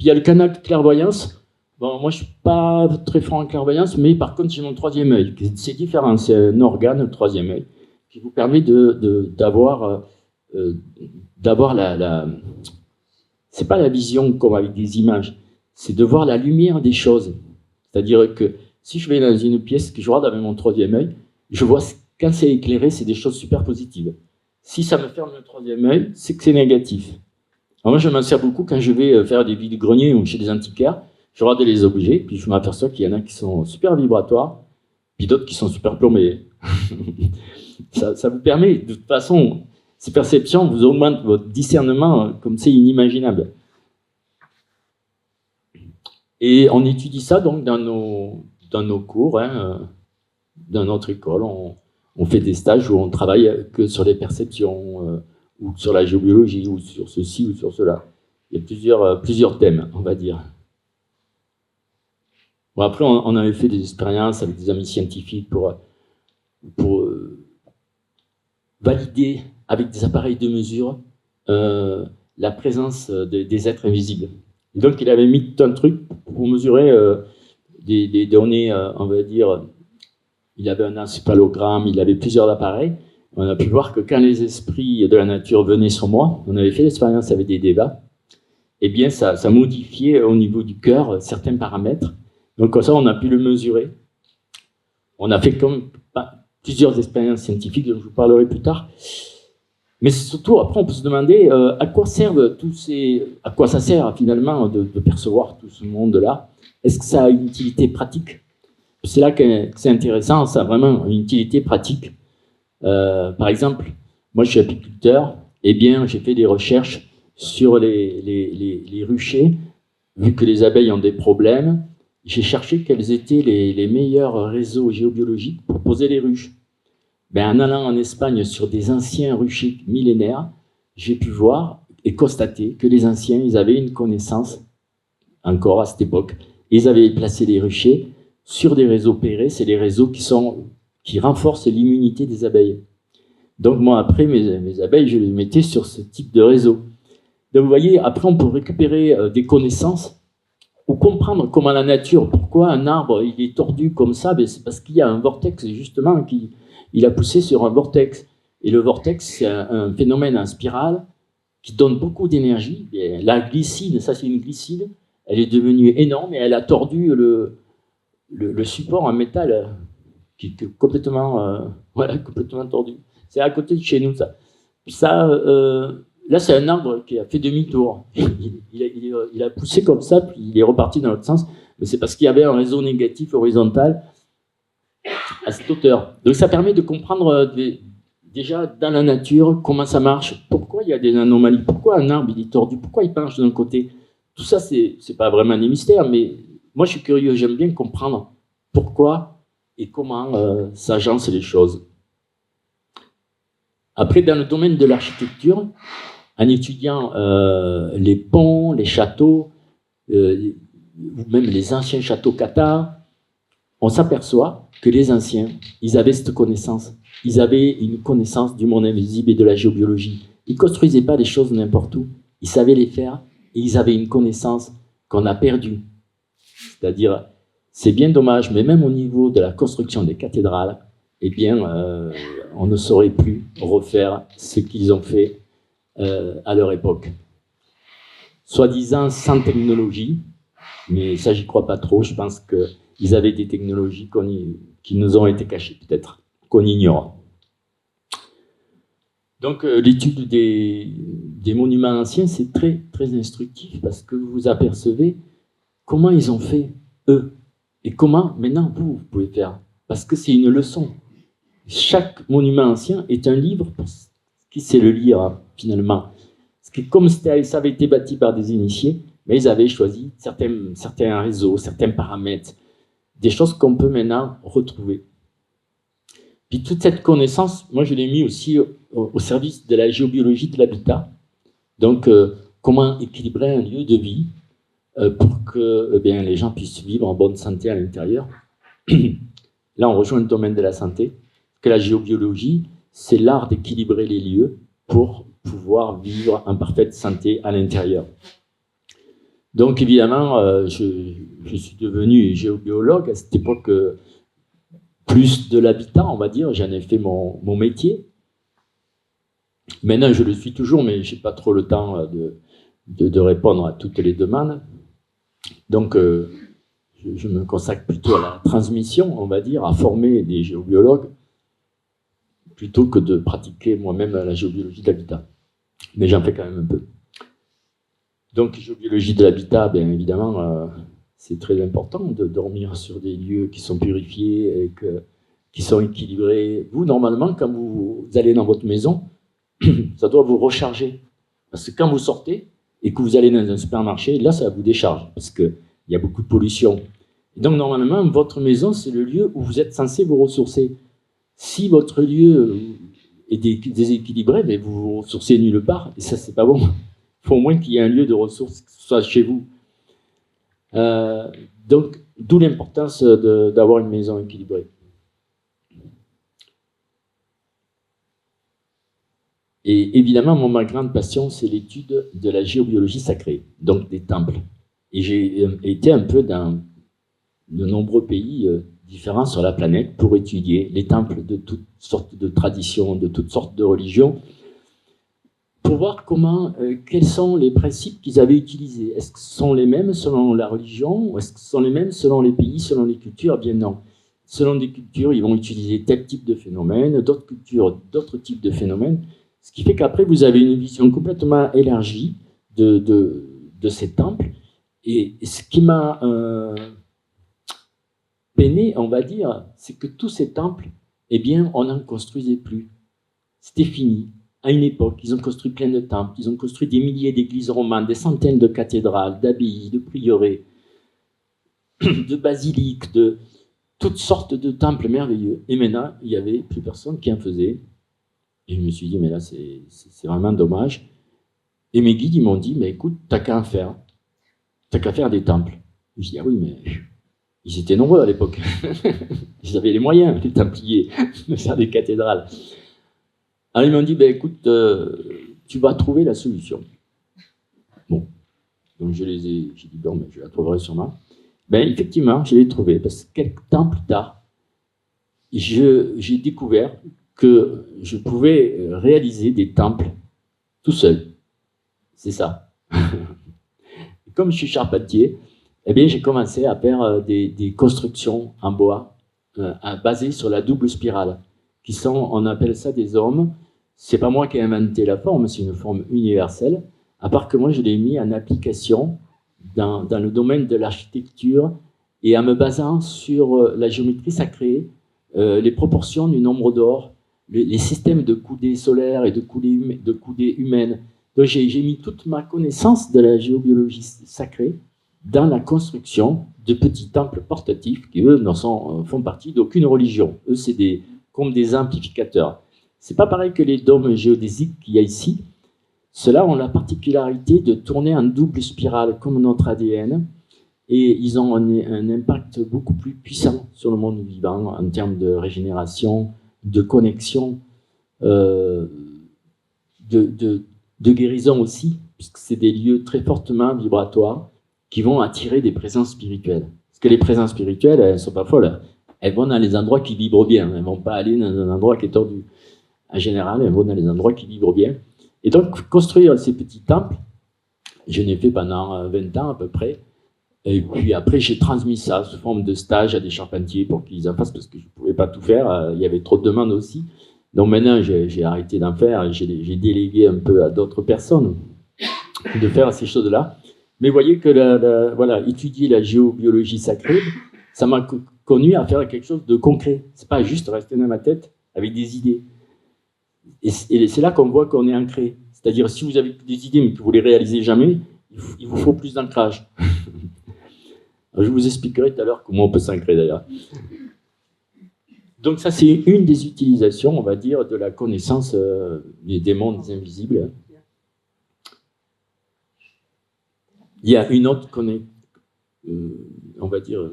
il y a le canal de clairvoyance. Bon, moi, je ne suis pas très fort en clairvoyance, mais par contre, j'ai mon troisième œil. C'est différent, c'est un organe, le troisième œil, qui vous permet d'avoir la... C'est pas la vision comme avec des images, c'est de voir la lumière des choses. C'est-à-dire que si je vais dans une pièce, que je regarde avec mon troisième œil, je vois, quand c'est éclairé, c'est des choses super positives. Si ça me ferme le troisième œil, c'est que c'est négatif. Alors moi, je m'en sers beaucoup quand je vais faire des vides-greniers ou chez des antiquaires. Je regarde les objets, puis je m'aperçois qu'il y en a qui sont super vibratoires, puis d'autres qui sont super plombés. ça vous permet, de toute façon, ces perceptions vous augmentent votre discernement comme c'est inimaginable. Et on étudie ça donc dans nos cours, dans notre école. On fait des stages où on travaille que sur les perceptions, ou sur la géobiologie, ou sur ceci ou sur cela. Il y a plusieurs thèmes, on va dire. Bon, après, on avait fait des expériences avec des amis scientifiques pour valider avec des appareils de mesure la présence des êtres invisibles. Et donc, il avait mis tout un truc pour mesurer des données, on va dire, il avait un encéphalogramme, il avait plusieurs appareils. On a pu voir que quand les esprits de la nature venaient sur moi, on avait fait l'expérience avec des débats, eh bien, ça modifiait au niveau du cœur certains paramètres. Donc, comme ça, on a pu le mesurer. On a fait comme plusieurs expériences scientifiques, dont je vous parlerai plus tard. Mais surtout, après, on peut se demander à quoi ça sert finalement de percevoir tout ce monde-là. Est-ce que ça a une utilité pratique? C'est là que c'est intéressant, ça a vraiment une utilité pratique. Par exemple, moi je suis apiculteur, eh bien j'ai fait des recherches sur les ruchers, vu que les abeilles ont des problèmes, j'ai cherché quels étaient les meilleurs réseaux géobiologiques pour poser les ruches. En allant en Espagne sur des anciens ruchers millénaires, j'ai pu voir et constater que les anciens, ils avaient une connaissance, encore à cette époque, ils avaient placé les ruchers sur des réseaux pairés, c'est les réseaux qui renforcent l'immunité des abeilles. Donc moi, après, mes abeilles, je les mettais sur ce type de réseau. Donc vous voyez, après, on peut récupérer des connaissances ou comprendre comment la nature, pourquoi un arbre, il est tordu comme ça, c'est parce qu'il y a un vortex, justement, il a poussé sur un vortex. Et le vortex, c'est un phénomène en spirale qui donne beaucoup d'énergie. La glycine, ça c'est une glycine, elle est devenue énorme et elle a tordu le support en métal qui est complètement tordu. C'est à côté de chez nous, ça. Là, c'est un arbre qui a fait demi-tour. Il a poussé comme ça, puis il est reparti dans l'autre sens. Mais c'est parce qu'il y avait un réseau négatif horizontal à cette hauteur. Donc ça permet de comprendre déjà dans la nature comment ça marche, pourquoi il y a des anomalies, pourquoi un arbre il est tordu, pourquoi il penche d'un côté. Tout ça, c'est pas vraiment des mystères, mais moi je suis curieux, j'aime bien comprendre pourquoi et comment s'agencent les choses. Après, dans le domaine de l'architecture, en étudiant les ponts, les châteaux, ou même les anciens châteaux cathares, on s'aperçoit que les anciens, ils avaient cette connaissance. Ils avaient une connaissance du monde invisible et de la géobiologie. Ils ne construisaient pas des choses n'importe où. Ils savaient les faire et ils avaient une connaissance qu'on a perdue. C'est-à-dire, c'est bien dommage, mais même au niveau de la construction des cathédrales, eh bien, on ne saurait plus refaire ce qu'ils ont fait à leur époque. Soi-disant sans technologie, mais ça, j'y crois pas trop. Je pense qu'ils avaient des technologies qui nous ont été cachées, peut-être, qu'on ignore. Donc, l'étude des monuments anciens, c'est très, très instructif parce que vous vous apercevez comment ils ont fait, eux, et comment, maintenant, vous pouvez faire. Parce que c'est une leçon. chaque monument ancien est un livre pour qui sait le lire, hein, finalement. Parce que comme ça avait été bâti par des initiés, mais ils avaient choisi certains réseaux, certains paramètres, des choses qu'on peut maintenant retrouver. Puis toute cette connaissance, moi je l'ai mis aussi au service de la géobiologie de l'habitat. Donc, comment équilibrer un lieu de vie pour que les gens puissent vivre en bonne santé à l'intérieur. Là, on rejoint le domaine de la santé, que la géobiologie, c'est l'art d'équilibrer les lieux pour pouvoir vivre en parfaite santé à l'intérieur. Donc, évidemment, je suis devenu géobiologue à cette époque, plus de l'habitat, on va dire, j'en ai fait mon métier. Maintenant, je le suis toujours, mais je n'ai pas trop le temps de répondre à toutes les demandes. Donc, je me consacre plutôt à la transmission, on va dire, à former des géobiologues, plutôt que de pratiquer moi-même la géobiologie de l'habitat. Mais j'en fais quand même un peu. Donc, géobiologie de l'habitat, bien évidemment, c'est très important de dormir sur des lieux qui sont purifiés et qui sont équilibrés. Vous, normalement, quand vous allez dans votre maison, ça doit vous recharger. Parce que quand vous sortez et que vous allez dans un supermarché, là, ça vous décharge, parce qu'il y a beaucoup de pollution. Et donc, normalement, votre maison, c'est le lieu où vous êtes censé vous ressourcer. Si votre lieu est déséquilibré, mais vous vous ressourcez nulle part, et ça, c'est pas bon. Il faut au moins qu'il y ait un lieu de ressources, que ce soit chez vous. Donc, d'où l'importance d'avoir une maison équilibrée. Et évidemment, ma grande passion, c'est l'étude de la géobiologie sacrée, donc des temples. Et j'ai été un peu dans de nombreux pays différents sur la planète pour étudier les temples de toutes sortes de traditions, de toutes sortes de religions, pour voir quels sont les principes qu'ils avaient utilisés. Est-ce que ce sont les mêmes selon la religion, ou est-ce que ce sont les mêmes selon les pays, selon les cultures? Eh bien non. Selon des cultures, ils vont utiliser tel type de phénomène, d'autres cultures, d'autres types de phénomènes. Ce qui fait qu'après, vous avez une vision complètement élargie de ces temples. Et ce qui m'a peiné, on va dire, c'est que tous ces temples, eh bien, on n'en construisait plus. C'était fini. À une époque, ils ont construit plein de temples, ils ont construit des milliers d'églises romanes, des centaines de cathédrales, d'abbayes, de prieurés, de basiliques, de toutes sortes de temples merveilleux. Et maintenant, il n'y avait plus personne qui en faisait. Et je me suis dit, mais là, c'est vraiment dommage. Et mes guides, ils m'ont dit, mais écoute, t'as qu'à en faire. T'as qu'à faire des temples. Je dis, ah oui, mais ils étaient nombreux à l'époque. Ils avaient les moyens, les templiers, de faire des cathédrales. Alors ils m'ont dit, ben écoute, tu vas trouver la solution. Bon, donc j'ai dit, bon, ben, je la trouverai sûrement. Ben effectivement, je l'ai trouvée, parce que quelques temps plus tard, j'ai découvert que je pouvais réaliser des temples tout seul. C'est ça. Comme je suis charpentier, eh bien, j'ai commencé à faire des constructions en bois basées sur la double spirale, qui sont, on appelle ça des ohms. C'est pas moi qui ai inventé la forme, c'est une forme universelle, à part que moi je l'ai mis en application dans le domaine de l'architecture et en me basant sur la géométrie sacrée, les proportions du nombre d'or, les systèmes de coudées solaires et de coudées humaines. Donc j'ai mis toute ma connaissance de la géobiologie sacrée dans la construction de petits temples portatifs qui, eux, font partie d'aucune religion. Eux, c'est comme des amplificateurs. C'est pas pareil que les dômes géodésiques qu'il y a ici. Ceux-là ont la particularité de tourner en double spirale comme notre ADN et ils ont un impact beaucoup plus puissant sur le monde vivant en termes de régénération, de connexion, de guérison aussi, puisque c'est des lieux très fortement vibratoires qui vont attirer des présences spirituelles. Parce que les présences spirituelles, elles ne sont pas folles. Elles vont dans les endroits qui vibrent bien. Elles ne vont pas aller dans un endroit qui est tordu. En général, elles vont dans les endroits qui vibrent bien. Et donc, construire ces petits temples, je l'ai fait pendant 20 ans à peu près. Et puis après, j'ai transmis ça sous forme de stage à des charpentiers pour qu'ils en fassent, parce que je ne pouvais pas tout faire. Il y avait trop de demandes aussi. Donc maintenant, j'ai arrêté d'en faire. J'ai délégué un peu à d'autres personnes de faire ces choses-là. Mais vous voyez que voilà, étudier la géobiologie sacrée, ça m'a conduit à faire quelque chose de concret. Ce n'est pas juste rester dans ma tête, avec des idées. Et c'est là qu'on voit qu'on est ancré. C'est-à-dire, si vous avez des idées mais que vous ne les réalisez jamais, il vous faut plus d'ancrage. Je vous expliquerai tout à l'heure comment on peut s'ancrer d'ailleurs. Donc ça, c'est une des utilisations, on va dire, de la connaissance des mondes invisibles. Il y a une autre on va dire,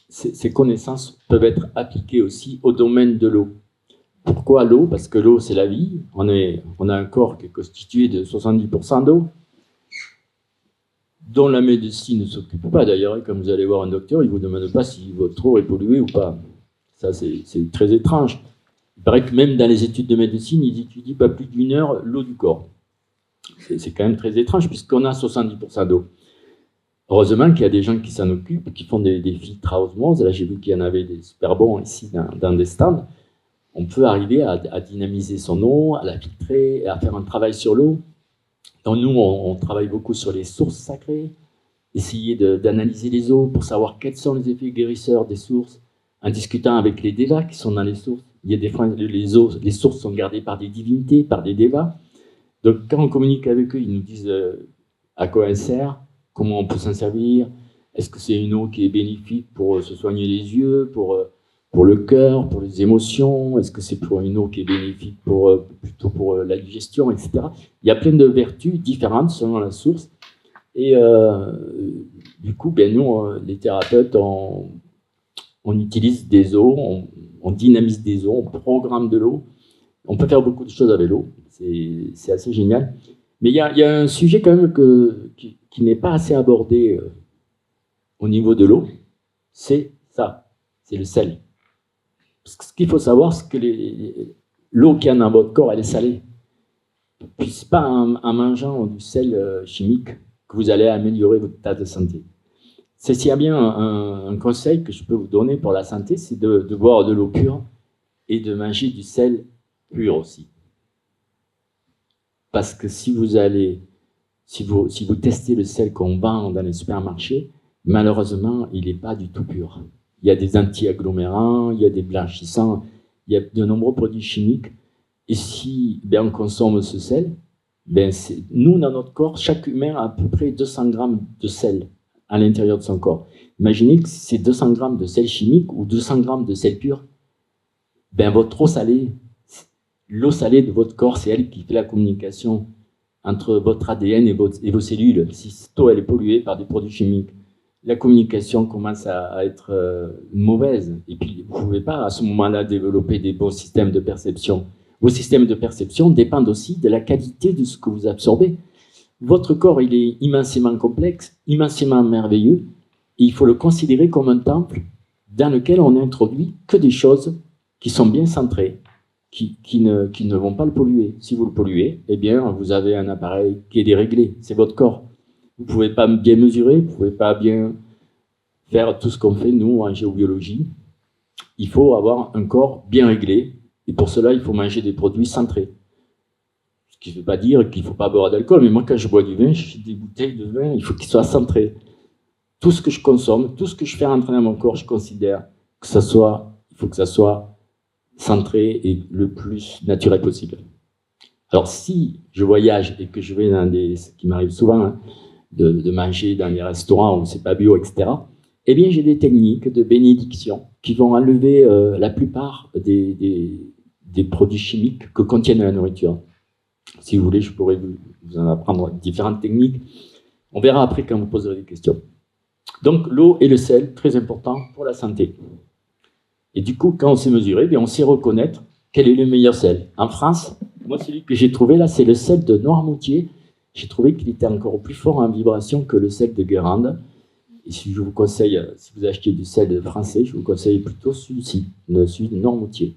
ces connaissances peuvent être appliquées aussi au domaine de l'eau. Pourquoi l'eau? Parce que l'eau, c'est la vie. On a un corps qui est constitué de 70% d'eau, dont la médecine ne s'occupe pas d'ailleurs. Comme vous allez voir un docteur, il ne vous demande pas si votre eau est polluée ou pas. Ça, c'est très étrange. Il paraît que même dans les études de médecine, ils étudient pas plus d'1 heure l'eau du corps. C'est quand même très étrange, puisqu'on a 70% d'eau. Heureusement qu'il y a des gens qui s'en occupent, qui font des filtres à osmose. Là, j'ai vu qu'il y en avait des super bons ici dans des stands. On peut arriver à dynamiser son eau, à la filtrer, à faire un travail sur l'eau. Donc nous, on travaille beaucoup sur les sources sacrées, essayer d'analyser les eaux pour savoir quels sont les effets guérisseurs des sources, en discutant avec les devas qui sont dans les sources. Il y a des fois, les sources sont gardées par des divinités, par des devas. Donc quand on communique avec eux, ils nous disent à quoi elle sert, comment on peut s'en servir, est-ce que c'est une eau qui est bénéfique pour se soigner les yeux, pour le cœur, pour les émotions, est-ce que c'est pour une eau qui est bénéfique plutôt pour la digestion, etc. Il y a plein de vertus différentes selon la source. Et du coup, nous, les thérapeutes, on utilise des eaux, on dynamise des eaux, on programme de l'eau. On peut faire beaucoup de choses avec l'eau, c'est assez génial. Mais il y a un sujet quand même qui n'est pas assez abordé au niveau de l'eau, c'est ça, c'est le sel. Parce que ce qu'il faut savoir, c'est que l'eau qu'il y a dans votre corps, elle est salée. Puis ce n'est pas en mangeant du sel chimique que vous allez améliorer votre état de santé. S'il y a bien un conseil que je peux vous donner pour la santé, c'est de boire de l'eau pure et de manger du sel pur aussi. Parce que si vous testez le sel qu'on vend dans les supermarchés, malheureusement, il n'est pas du tout pur. Il y a des anti-agglomérants, il y a des blanchissants, il y a de nombreux produits chimiques. Et si on consomme ce sel, nous, dans notre corps, chaque humain a à peu près 200 grammes de sel à l'intérieur de son corps. Imaginez que c'est 200 grammes de sel chimique ou 200 grammes de sel pur. Votre eau salée, l'eau salée de votre corps, c'est elle qui fait la communication entre votre ADN et vos cellules. Si cette eau elle est polluée par des produits chimiques, la communication commence à être mauvaise. Et puis, vous ne pouvez pas, à ce moment-là, développer des bons systèmes de perception. Vos systèmes de perception dépendent aussi de la qualité de ce que vous absorbez. Votre corps, il est immensément complexe, immensément merveilleux, et il faut le considérer comme un temple dans lequel on introduit que des choses qui sont bien centrées, qui ne vont pas le polluer. Si vous le polluez, vous avez un appareil qui est déréglé, c'est votre corps. Vous ne pouvez pas bien mesurer, vous ne pouvez pas bien faire tout ce qu'on fait, nous, en géobiologie. Il faut avoir un corps bien réglé, et pour cela, il faut manger des produits centrés. Ce qui ne veut pas dire qu'il ne faut pas boire d'alcool, mais moi, quand je bois du vin, je fais des bouteilles de vin, il faut qu'ils soient centrés. Tout ce que je consomme, tout ce que je fais rentrer dans mon corps, je considère que il faut que ça soit centré et le plus naturel possible. Alors, si je voyage et que je vais ce qui m'arrive souvent, de manger dans des restaurants où c'est pas bio, etc., j'ai des techniques de bénédiction qui vont enlever la plupart des produits chimiques que contiennent la nourriture. Si vous voulez, je pourrais vous en apprendre différentes techniques. On verra après quand vous poserez des questions. Donc, l'eau et le sel, très important pour la santé. Et du coup, quand on sait mesurer, on sait reconnaître quel est le meilleur sel. En France, moi, celui que j'ai trouvé là, c'est le sel de Noirmoutier. J'ai trouvé qu'il était encore plus fort en vibration que le sel de Guérande. Et si je vous conseille, si vous achetez du sel français, je vous conseille plutôt celui-ci, celui de Noirmoutier.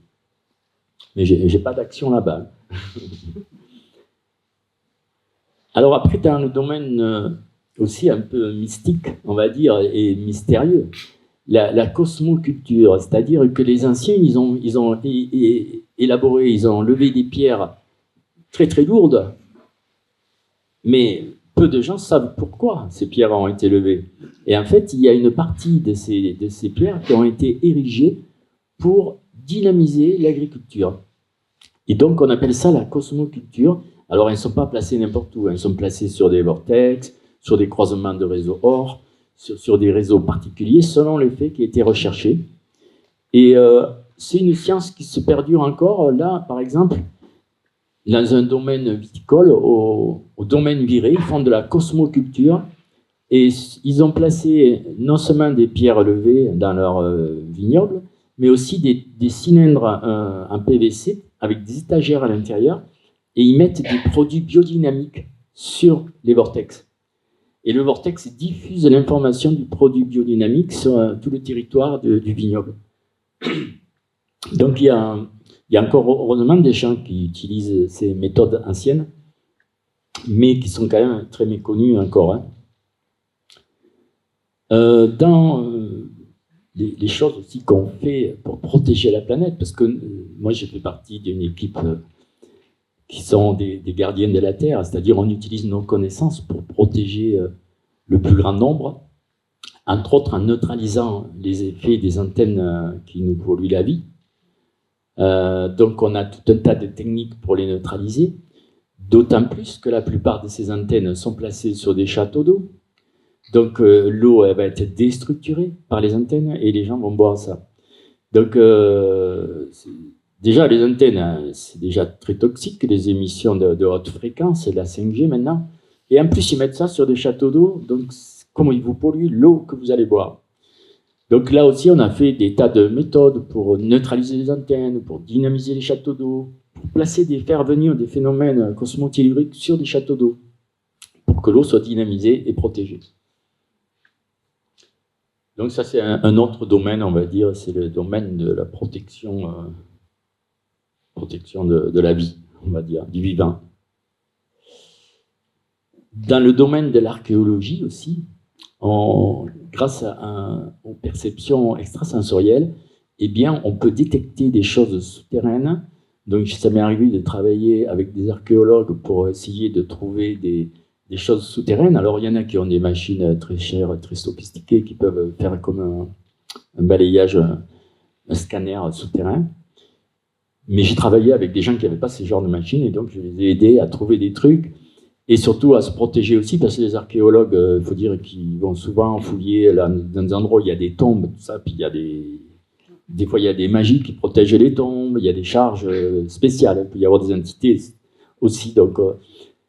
Mais je n'ai pas d'action là-bas. Alors après, dans le domaine aussi un peu mystique, on va dire, et mystérieux, la cosmoculture, c'est-à-dire que les anciens, ils ont élaboré, ils ont levé des pierres très très lourdes, mais peu de gens savent pourquoi ces pierres ont été levées. Et en fait, il y a une partie de ces pierres qui ont été érigées pour dynamiser l'agriculture. Et donc, on appelle ça la cosmoculture. Alors, elles ne sont pas placées n'importe où. Elles sont placées sur des vortex, sur des croisements de réseaux OR, sur des réseaux particuliers, selon l'effet qui a été recherché. Et c'est une science qui se perdure encore. Là, par exemple, dans un domaine viticole, au domaine viré, ils font de la cosmoculture. Et ils ont placé non seulement des pierres levées dans leur vignoble, mais aussi des cylindres en PVC avec des étagères à l'intérieur, et ils mettent des produits biodynamiques sur les vortex. Et le vortex diffuse l'information du produit biodynamique sur tout le territoire du vignoble. Donc il y a encore heureusement des gens qui utilisent ces méthodes anciennes, mais qui sont quand même très méconnues encore. Hein. Dans les choses aussi qu'on fait pour protéger la planète, parce que moi j'ai fait partie d'une équipe qui sont des gardiens de la Terre, c'est-à-dire on utilise nos connaissances pour protéger le plus grand nombre, entre autres en neutralisant les effets des antennes qui nous polluent la vie. Donc on a tout un tas de techniques pour les neutraliser, d'autant plus que la plupart de ces antennes sont placées sur des châteaux d'eau. Donc l'eau elle va être déstructurée par les antennes et les gens vont boire ça. Donc déjà les antennes, c'est déjà très toxique, les émissions de haute fréquence, c'est la 5G maintenant. Et en plus ils mettent ça sur des châteaux d'eau, donc comment ils vous polluent l'eau que vous allez boire. Donc là aussi on a fait des tas de méthodes pour neutraliser les antennes, pour dynamiser les châteaux d'eau, pour faire venir des phénomènes cosmotelluriques sur des châteaux d'eau, pour que l'eau soit dynamisée et protégée. Donc ça c'est un autre domaine, on va dire, c'est le domaine de la protection de la vie, on va dire, du vivant. Dans le domaine de l'archéologie aussi, grâce aux perceptions extrasensorielles, eh bien, on peut détecter des choses souterraines. Donc ça m'est arrivé de travailler avec des archéologues pour essayer de trouver des choses souterraines. Alors, il y en a qui ont des machines très chères, très sophistiquées, qui peuvent faire comme un balayage, un scanner souterrain. Mais j'ai travaillé avec des gens qui n'avaient pas ce genre de machines, et donc je les ai aidés à trouver des trucs, et surtout à se protéger aussi, parce que les archéologues, il faut dire qu'ils vont souvent fouiller là, dans des endroits où il y a des tombes, tout ça, puis il y a des fois il y a des magies qui protègent les tombes, il y a des charges spéciales, il peut y avoir des entités aussi, donc...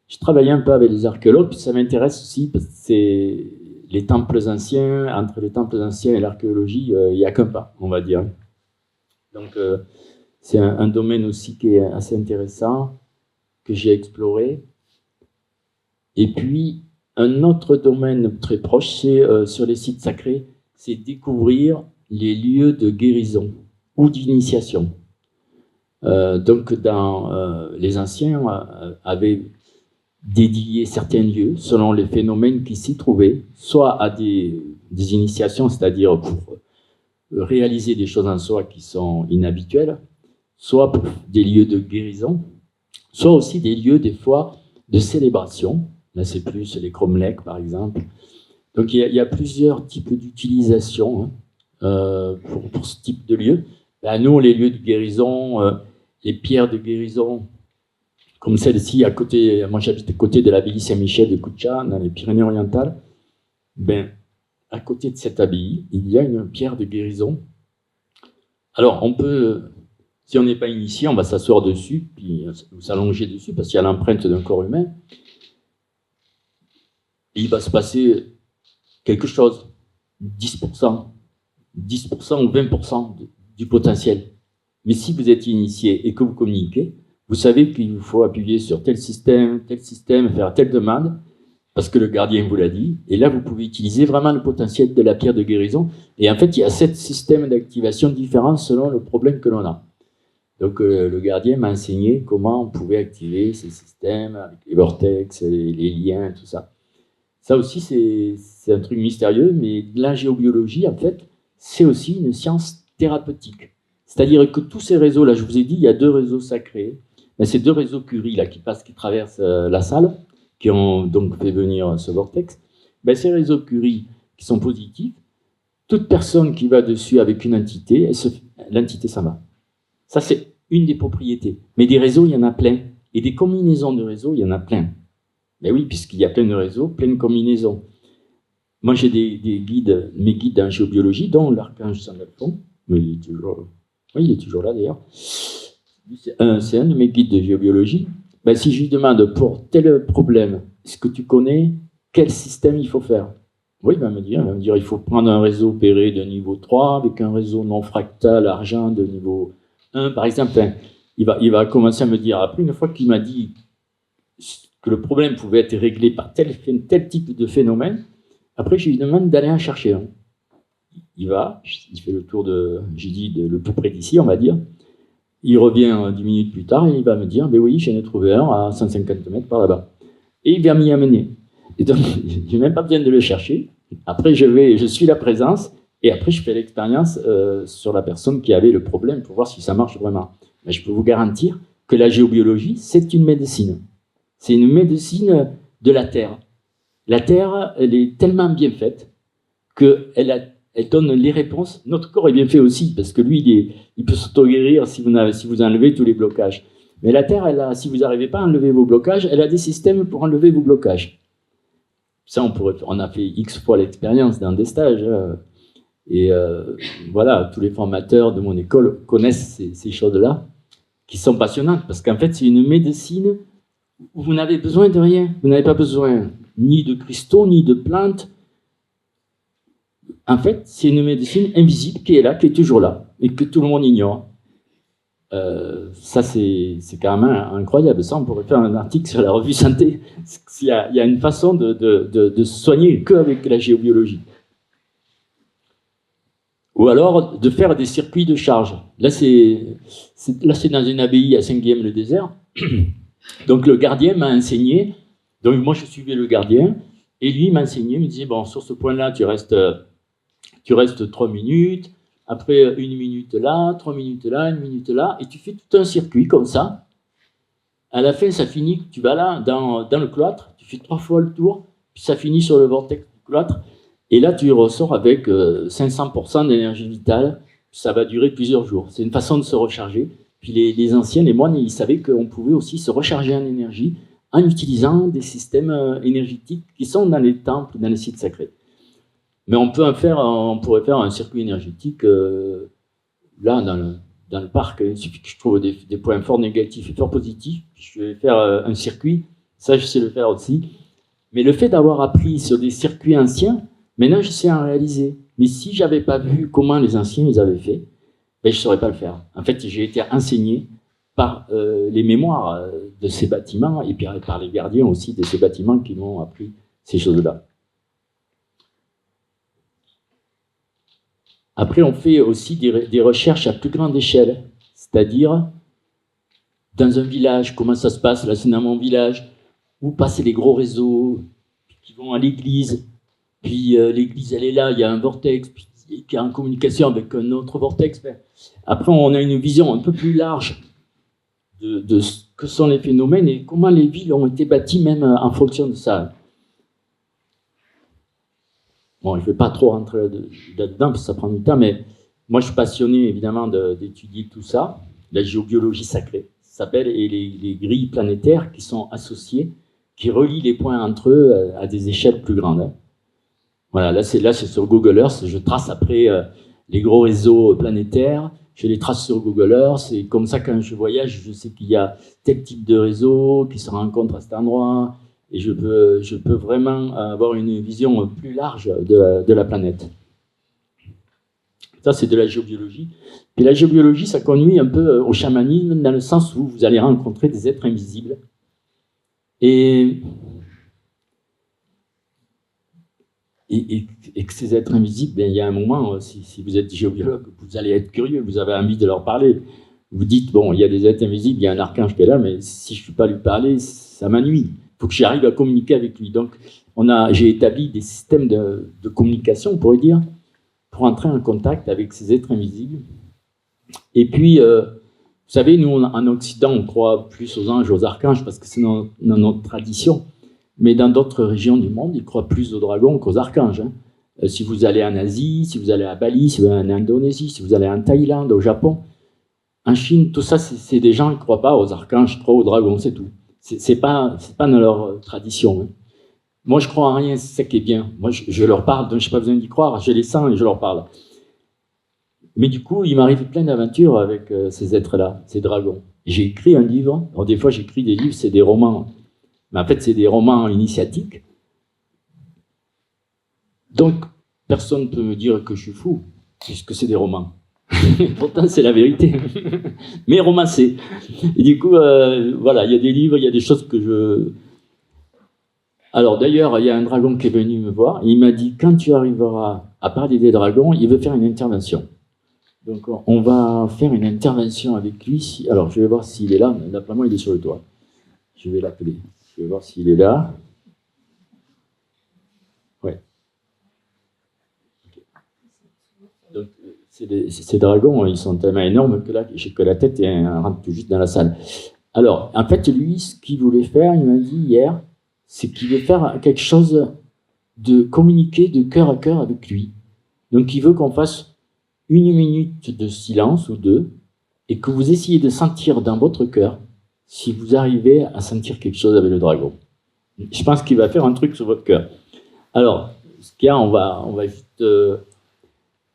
je travaillais un peu avec les archéologues, puis ça m'intéresse aussi parce que c'est les temples anciens, entre les temples anciens et l'archéologie, il n'y a qu'un pas, on va dire. Donc c'est un domaine aussi qui est assez intéressant, que j'ai exploré. Et puis, un autre domaine très proche, c'est sur les sites sacrés, c'est découvrir les lieux de guérison ou d'initiation. Donc, les anciens avaient dédié certains lieux selon les phénomènes qui s'y trouvaient, soit à des initiations, c'est-à-dire pour réaliser des choses en soi qui sont inhabituelles, soit pour des lieux de guérison, soit aussi des lieux, des fois, de célébration. Là, c'est plus les cromlechs, par exemple. Donc, il y a plusieurs types d'utilisation pour ce type de lieu. Ben, nous, les lieux de guérison, les pierres de guérison, comme celle-ci, à côté, moi j'habite à côté de l'abbaye Saint-Michel de Kutcha, dans les Pyrénées-Orientales. Ben, à côté de cette abbaye, il y a une pierre de guérison. Alors, on peut, si on n'est pas initié, on va s'asseoir dessus, puis s'allonger dessus, parce qu'il y a l'empreinte d'un corps humain. Et il va se passer quelque chose, 10% ou 20% du potentiel. Mais si vous êtes initié et que vous communiquez, vous savez qu'il vous faut appuyer sur tel système, faire telle demande, parce que le gardien vous l'a dit. Et là, vous pouvez utiliser vraiment le potentiel de la pierre de guérison. Et en fait, il y a 7 systèmes d'activation différents selon le problème que l'on a. Donc, le gardien m'a enseigné comment on pouvait activer ces systèmes, avec les vortex, les liens, tout ça. Ça aussi, c'est un truc mystérieux, mais la géobiologie, en fait, c'est aussi une science thérapeutique. C'est-à-dire que tous ces réseaux, là, je vous ai dit, il y a 2 réseaux sacrés. Mais ces 2 réseaux Curie là, qui traversent la salle, qui ont donc fait venir ce vortex, ben, ces réseaux Curie qui sont positifs, toute personne qui va dessus avec une entité, l'entité s'en va. Ça, c'est une des propriétés. Mais des réseaux, il y en a plein. Et des combinaisons de réseaux, il y en a plein. Mais oui, puisqu'il y a plein de réseaux, plein de combinaisons. Moi, j'ai des guides, mes guides en géobiologie, dont l'archange Saint-Alphonse. Mais il est toujours là d'ailleurs. C'est un de mes guides de géobiologie. Ben, si je lui demande pour tel problème, est-ce que tu connais quel système il faut faire? Oui, il va me dire, il faut prendre un réseau opéré de niveau 3 avec un réseau non fractal argent de niveau 1, par exemple. Enfin, il va commencer à me dire, après une fois qu'il m'a dit que le problème pouvait être réglé par tel type de phénomène, après je lui demande d'aller en chercher un. Il fait le tour le plus près d'ici, on va dire. Il revient 10 minutes plus tard et il va me dire, ben oui, j'en ai trouvé un à 150 mètres par là-bas. Et il va m'y amener. Et donc, je n'ai même pas besoin de le chercher. Après, je suis la présence et après, je fais l'expérience sur la personne qui avait le problème pour voir si ça marche vraiment. Mais je peux vous garantir que la géobiologie, c'est une médecine. C'est une médecine de la Terre. La Terre, elle est tellement bien faite qu'elle donne les réponses. Notre corps est bien fait aussi, parce que lui, il peut s'auto-guérir si vous enlevez tous les blocages. Mais la Terre, si vous n'arrivez pas à enlever vos blocages, elle a des systèmes pour enlever vos blocages. Ça, on a fait X fois l'expérience dans des stages. Et voilà, tous les formateurs de mon école connaissent ces choses-là, qui sont passionnantes, parce qu'en fait, c'est une médecine où vous n'avez besoin de rien. Vous n'avez pas besoin ni de cristaux, ni de plantes. En fait, c'est une médecine invisible qui est là, qui est toujours là, et que tout le monde ignore. Ça, c'est quand même incroyable. Ça, on pourrait faire un article sur la revue Santé. Il y a une façon de se soigner qu'avec la géobiologie. Ou alors de faire des circuits de charge. Là, c'est dans une abbaye à Saint-Guilhem-le-Désert. Donc, le gardien m'a enseigné. Donc, moi, je suivais le gardien. Et lui m'a enseigné, il me disait, bon, sur ce point-là, tu restes 3 minutes. Après, 1 minute là, 3 minutes là, 1 minute là. Et tu fais tout un circuit comme ça. À la fin, ça finit, tu vas là, dans le cloître. Tu fais 3 fois le tour. Puis ça finit sur le vortex du cloître. Et là, tu ressors avec 500% d'énergie vitale. Ça va durer plusieurs jours. C'est une façon de se recharger. Puis les anciens, les moines, ils savaient qu'on pouvait aussi se recharger en énergie en utilisant des systèmes énergétiques qui sont dans les temples, dans les sites sacrés. Mais on pourrait faire un circuit énergétique là, dans le parc. Il suffit que je trouve des points forts négatifs et forts positifs. Je vais faire un circuit. Ça, je sais le faire aussi. Mais le fait d'avoir appris sur des circuits anciens, maintenant, je sais en réaliser. Mais si je n'avais pas vu comment les anciens ils avaient fait, ben, je ne saurais pas le faire. En fait, j'ai été enseigné par les mémoires de ces bâtiments et puis par les gardiens aussi de ces bâtiments qui m'ont appris ces choses-là. Après, on fait aussi des recherches à plus grande échelle, c'est-à-dire dans un village, comment ça se passe, là c'est dans mon village, où passent les gros réseaux qui vont à l'église, puis l'église elle est là, il y a un vortex, puis qui est en communication avec un autre vortex. Après, on a une vision un peu plus large de ce que sont les phénomènes et comment les villes ont été bâties même en fonction de ça. Bon, je ne vais pas trop rentrer là-dedans parce que ça prend du temps, mais moi je suis passionné évidemment d'étudier tout ça, la géobiologie sacrée, ça s'appelle, et les grilles planétaires qui sont associées, qui relient les points entre eux à des échelles plus grandes. Voilà, là c'est sur Google Earth, je trace après les gros réseaux planétaires, je les trace sur Google Earth, et comme ça quand je voyage, je sais qu'il y a tel type de réseau qui se rencontre à cet endroit, et je peux vraiment avoir une vision plus large de la planète. Ça, c'est de la géobiologie. Et la géobiologie, ça conduit un peu au chamanisme, dans le sens où vous allez rencontrer des êtres invisibles. Et que ces êtres invisibles, ben, il y a un moment, si vous êtes géobiologue, vous allez être curieux, vous avez envie de leur parler. Vous dites, bon, il y a des êtres invisibles, il y a un archange qui est là, mais si je ne peux pas lui parler, ça m'ennuie. Il faut que j'arrive à communiquer avec lui. Donc, j'ai établi des systèmes de communication, on pourrait dire, pour entrer en contact avec ces êtres invisibles. Et puis, vous savez, nous, en Occident, on croit plus aux anges, aux archanges, parce que c'est dans notre tradition. Mais dans d'autres régions du monde, ils croient plus aux dragons qu'aux archanges. Hein. Si vous allez en Asie, si vous allez à Bali, si vous allez en Indonésie, si vous allez en Thaïlande, au Japon, En Chine, tout ça, c'est des gens qui ne croient pas aux archanges, qui croient aux dragons, c'est tout. C'est pas dans leur tradition. Hein. Moi, je crois en rien, c'est ça qui est bien. Moi, je leur parle, donc je n'ai pas besoin d'y croire, je les sens et je leur parle. Mais du coup, il m'arrive plein d'aventures avec ces êtres-là, ces dragons. J'ai écrit un livre. Alors, des fois, j'écris des livres, c'est des romans. Mais en fait, c'est des romans initiatiques. Donc, personne ne peut me dire que je suis fou, puisque c'est des romans. Pourtant, c'est la vérité. Mais romancé. Et du coup, voilà, il y a des livres, il y a des choses que je... Alors, d'ailleurs, il y a un dragon qui est venu me voir. Et il m'a dit, quand tu arriveras à parler des dragons, il veut faire une intervention. Donc, on va faire une intervention avec lui. Alors, je vais voir s'il est là. D'après moi, il est sur le toit. Je vais l'appeler. Je vais voir s'il est là. Ouais. Donc, ces dragons, ils sont tellement énormes que là, que la tête rentre tout juste dans la salle. Alors, en fait, lui, ce qu'il voulait faire, il m'a dit hier, c'est qu'il veut faire quelque chose de communiquer de cœur à cœur avec lui. Donc, il veut qu'on fasse 1 minute de silence ou 2, et que vous essayez de sentir dans votre cœur si vous arrivez à sentir quelque chose avec le dragon. Je pense qu'il va faire un truc sur votre cœur. Alors, ce qu'il y a, on va vite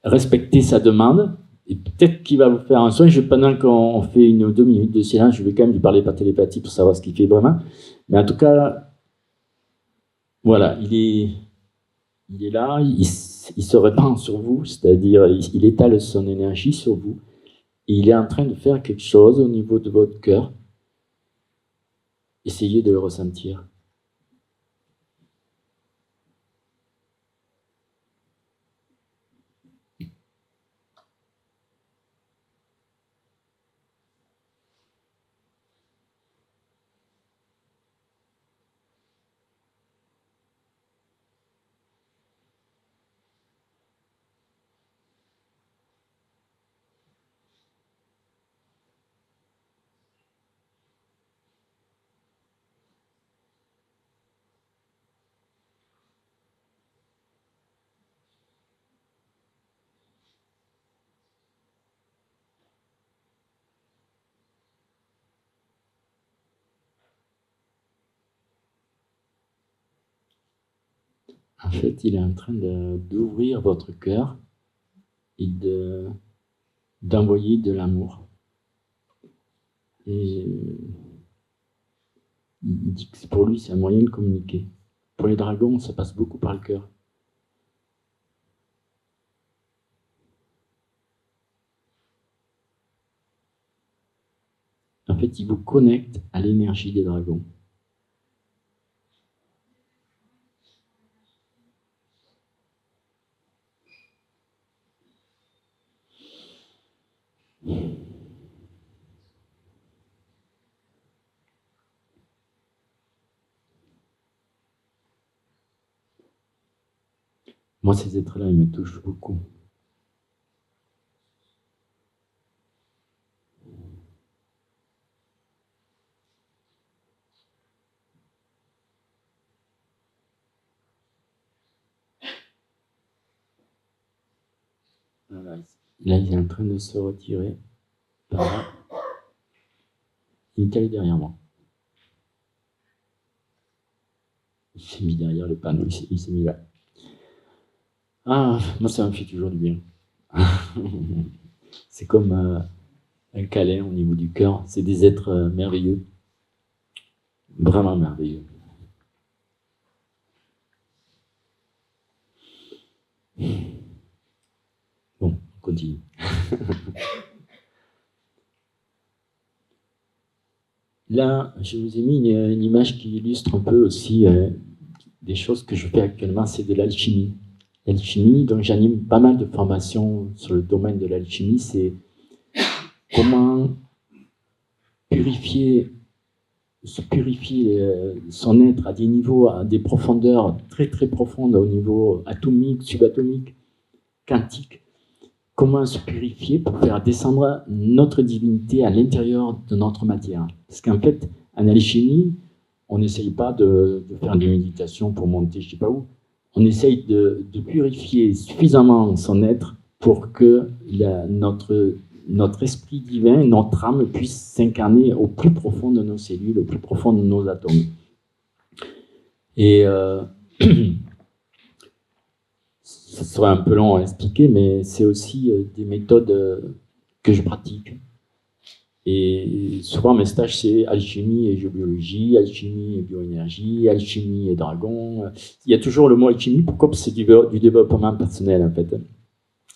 respecter sa demande, et peut-être qu'il va vous faire un soin. Pendant qu'on fait 1 ou 2 minutes de silence, je vais quand même lui parler par télépathie pour savoir ce qu'il fait vraiment. Mais en tout cas, voilà, il est là, il se répand sur vous, c'est-à-dire il étale son énergie sur vous, et il est en train de faire quelque chose au niveau de votre cœur. Essayez de le ressentir. En fait, il est en train d'ouvrir votre cœur et d'envoyer de l'amour. Et il dit que pour lui, c'est un moyen de communiquer. Pour les dragons, ça passe beaucoup par le cœur. En fait, il vous connecte à l'énergie des dragons. Moi, ces êtres-là, ils me touchent beaucoup. Voilà. Là, il est en train de se retirer. Par là. Il est allé derrière moi. Il s'est mis derrière le panneau, il s'est mis là. Ah, moi, ça me fait toujours du bien. C'est comme un câlin au niveau du cœur. C'est des êtres merveilleux. Vraiment merveilleux. Bon, on continue. Là, je vous ai mis une image qui illustre un peu aussi des choses que je fais actuellement, c'est de l'alchimie. L'alchimie, donc j'anime pas mal de formations sur le domaine de l'alchimie, c'est comment se purifier son être à des niveaux, à des profondeurs très très profondes, au niveau atomique, subatomique, quantique. Comment se purifier pour faire descendre notre divinité à l'intérieur de notre matière. Parce qu'en fait, en alchimie, on n'essaye pas de faire des méditations pour monter je ne sais pas où. On essaye de purifier suffisamment son être pour que notre notre esprit divin, notre âme puisse s'incarner au plus profond de nos cellules, au plus profond de nos atomes. Et ça serait un peu long à expliquer, mais c'est aussi des méthodes que je pratique. Et souvent, mes stages, c'est alchimie et géobiologie, alchimie et bioénergie, alchimie et dragon. Il y a toujours le mot alchimie. Pourquoi? Parce que c'est du développement personnel, en fait.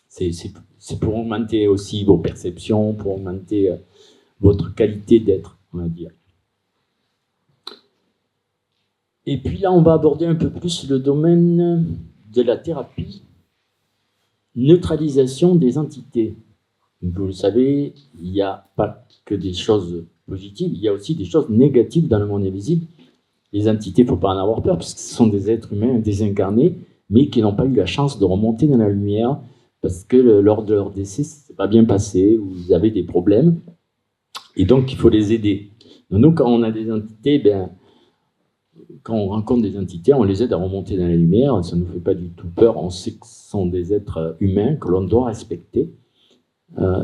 C'est pour augmenter aussi vos perceptions, pour augmenter votre qualité d'être, on va dire. Et puis là, on va aborder un peu plus le domaine de la thérapie, neutralisation des entités. Vous le savez, il n'y a pas que des choses positives, il y a aussi des choses négatives dans le monde invisible. Les entités, il ne faut pas en avoir peur, parce que ce sont des êtres humains désincarnés, mais qui n'ont pas eu la chance de remonter dans la lumière, parce que lors de leur décès, ça ne s'est pas bien passé, ou ils avaient des problèmes, et donc il faut les aider. Donc, nous, quand on a des entités, quand on rencontre des entités, on les aide à remonter dans la lumière, ça ne nous fait pas du tout peur, on sait que ce sont des êtres humains que l'on doit respecter.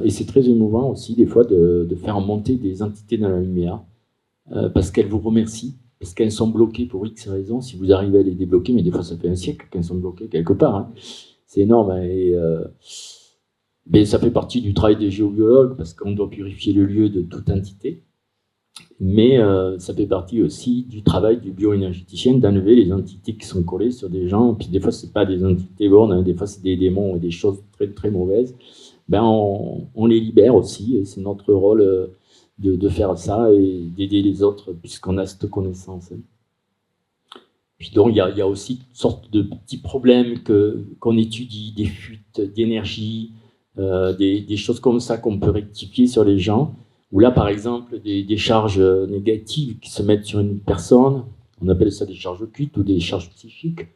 Et c'est très émouvant aussi, des fois, de faire remonter des entités dans la lumière, parce qu'elles vous remercient, parce qu'elles sont bloquées pour X raisons. Si vous arrivez à les débloquer, mais des fois, ça fait un siècle qu'elles sont bloquées quelque part. Hein. C'est énorme. Hein, mais ça fait partie du travail des géobiologues, parce qu'on doit purifier le lieu de toute entité. Mais ça fait partie aussi du travail du bioénergéticien d'enlever les entités qui sont collées sur des gens. Puis des fois, ce n'est pas des entités bonnes, hein, des fois, c'est des démons et des choses très, très mauvaises. On les libère aussi, c'est notre rôle de faire ça et d'aider les autres puisqu'on a cette connaissance. Puis donc il y a aussi toutes sortes de petits problèmes qu'on étudie, des fuites d'énergie, des choses comme ça qu'on peut rectifier sur les gens, ou là par exemple des charges négatives qui se mettent sur une personne, on appelle ça des charges occultes ou des charges psychiques,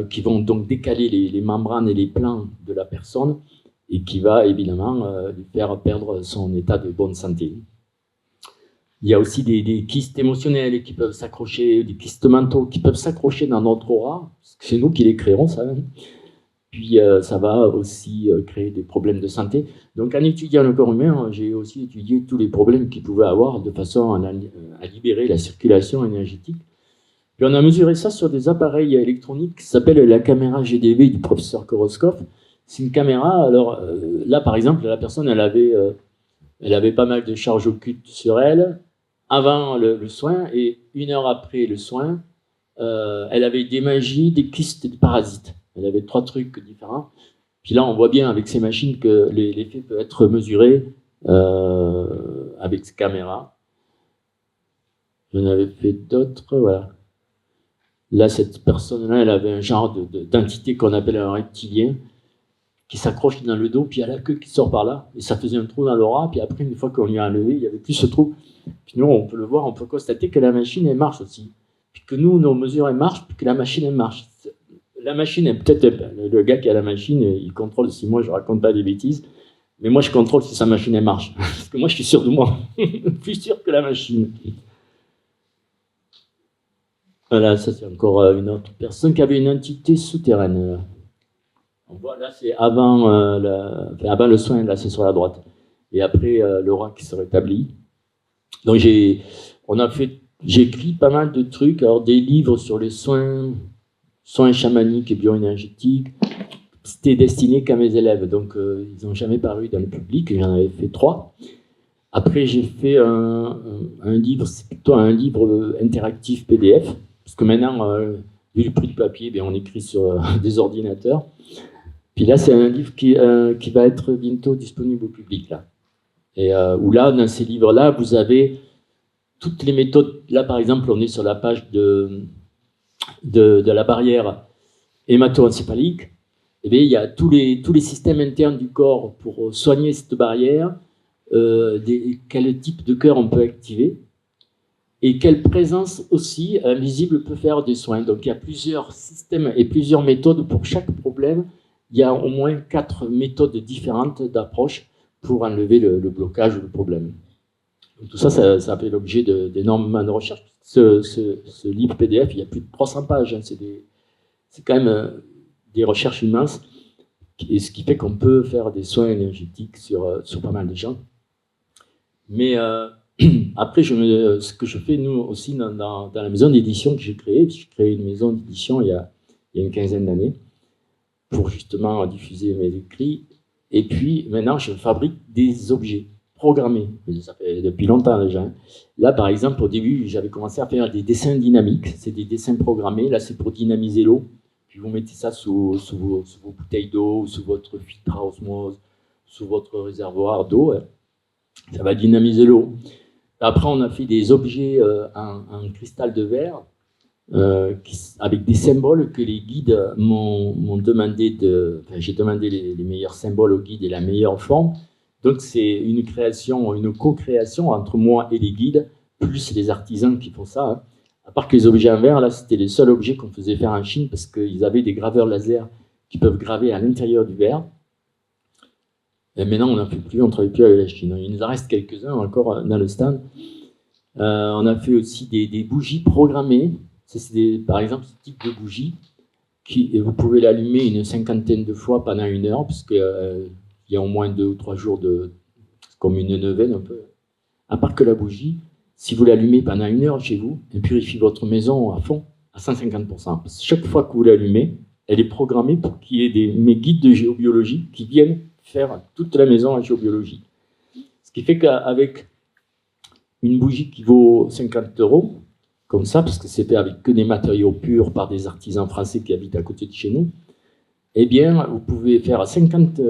qui vont donc décaler les membranes et les plans de la personne, et qui va évidemment lui faire perdre son état de bonne santé. Il y a aussi des kystes émotionnels qui peuvent s'accrocher, des kystes mentaux qui peuvent s'accrocher dans notre aura, parce que c'est nous qui les créerons, ça. Puis ça va aussi créer des problèmes de santé. Donc en étudiant le corps humain, j'ai aussi étudié tous les problèmes qu'il pouvait avoir de façon à libérer la circulation énergétique. Puis on a mesuré ça sur des appareils électroniques qui s'appellent la caméra GDV du professeur Koroskov. C'est une caméra, alors là par exemple, la personne elle avait pas mal de charges occultes sur elle avant le soin, et 1 heure après le soin, elle avait des magies, des kystes, des parasites. Elle avait 3 trucs différents. Puis là on voit bien avec ces machines que l'effet peut être mesuré avec ces caméras. J'en avais fait d'autres, voilà. Là cette personne-là, elle avait un genre d'entité qu'on appelle un reptilien, qui s'accroche dans le dos, puis il y a la queue qui sort par là, et ça faisait un trou dans l'aura, puis après, une fois qu'on lui a enlevé, il n'y avait plus ce trou. Puis nous, on peut le voir, on peut constater que la machine, elle marche aussi. Puis que nous, nos mesures, elles marchent, puis que la machine, elle marche. La machine, peut-être, le gars qui a la machine, il contrôle si moi, je raconte pas des bêtises, mais moi, je contrôle si sa machine, elle marche. Parce que moi, je suis sûr de moi. Je suis sûr que la machine. Voilà, ça, c'est encore une autre personne qui avait une entité souterraine. On voit là, c'est avant le soin, là c'est sur la droite. Et après l'aura qui se rétablit. Donc j'ai écrit pas mal de trucs, alors des livres sur les soins chamaniques et bioénergétiques. C'était destiné qu'à mes élèves, donc ils n'ont jamais paru dans le public, j'en avais fait 3. Après j'ai fait un livre, c'est plutôt un livre interactif PDF, parce que maintenant, vu le prix du papier, on écrit sur des ordinateurs. Puis là, c'est un livre qui va être bientôt disponible au public. Là. Et où là, dans ces livres-là, vous avez toutes les méthodes. Là, par exemple, on est sur la page de la barrière hémato-encéphalique. Et bien, il y a tous les systèmes internes du corps pour soigner cette barrière, quel type de cœur on peut activer, et quelle présence aussi invisible peut faire des soins. Donc, il y a plusieurs systèmes et plusieurs méthodes pour chaque problème. Il y a au moins 4 méthodes différentes d'approche pour enlever le blocage ou le problème. Donc tout ça fait l'objet d'énormément de recherches. Ce livre PDF, il y a plus de 300 pages. Hein, c'est quand même des recherches immenses. et ce qui fait qu'on peut faire des soins énergétiques sur pas mal de gens. Mais après, ce que je fais, nous aussi, dans la maison d'édition que j'ai créée une maison d'édition il y a une quinzaine d'années, pour justement diffuser mes écrits. Et puis, maintenant, je fabrique des objets programmés. Ça fait depuis longtemps déjà. Là, par exemple, au début, j'avais commencé à faire des dessins dynamiques. C'est des dessins programmés. Là, c'est pour dynamiser l'eau. Puis vous mettez ça sous vos bouteilles d'eau, ou sous votre filtre à osmose, sous votre réservoir d'eau. Ça va dynamiser l'eau. Après, on a fait des objets en cristal de verre, avec des symboles que les guides m'ont demandé j'ai demandé les meilleurs symboles aux guides et la meilleure forme. Donc c'est une création, une co-création entre moi et les guides, plus les artisans qui font ça. Hein. À part que les objets en verre, là, c'était les seuls objets qu'on faisait faire en Chine parce qu'ils avaient des graveurs laser qui peuvent graver à l'intérieur du verre. Et maintenant, on n'en fait plus, on ne travaille plus avec la Chine. Il nous en reste quelques-uns encore dans le stand. On a fait aussi des bougies programmées. Par exemple, ce type de bougie, vous pouvez l'allumer une cinquantaine de fois pendant 1 heure, parce qu'il y a au moins 2 ou 3 jours comme une neuvaine un peu. À part que la bougie, si vous l'allumez pendant 1 heure chez vous, elle purifie votre maison à fond, à 150%. Parce que chaque fois que vous l'allumez, elle est programmée pour qu'il y ait mes guides de géobiologie qui viennent faire toute la maison en géobiologie. Ce qui fait qu'avec une bougie qui vaut 50 €, comme ça, parce que c'est fait avec que des matériaux purs par des artisans français qui habitent à côté de chez nous, eh bien, vous pouvez faire 50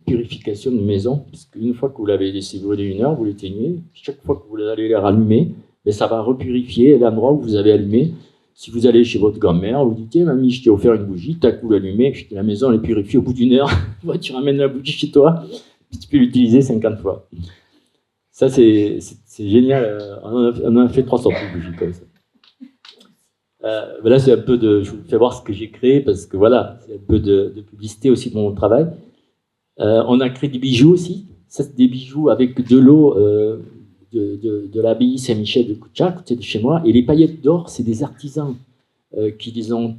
purifications de maison, parce qu'une fois que vous l'avez laissé brûler 1 heure, vous l'éteignez. Chaque fois que vous allez la rallumer, ça va repurifier l'endroit où vous avez allumé. Si vous allez chez votre grand-mère, vous dites, tiens, mamie, je t'ai offert une bougie, tac, vous l'allumez, la maison elle est purifiée au bout d'1 heure. Tu ramènes la bougie chez toi, puis tu peux l'utiliser 50 fois. Ça, c'est génial. On en a fait 300 de bougies comme ça. Là, c'est un peu je vous fais voir ce que j'ai créé, parce que voilà, c'est un peu de publicité aussi pour mon travail. On a créé des bijoux aussi. Ça, c'est des bijoux avec de l'eau de l'abbaye Saint-Michel de Koucha, à côté de chez moi. Et les paillettes d'or, c'est des artisans qui les ont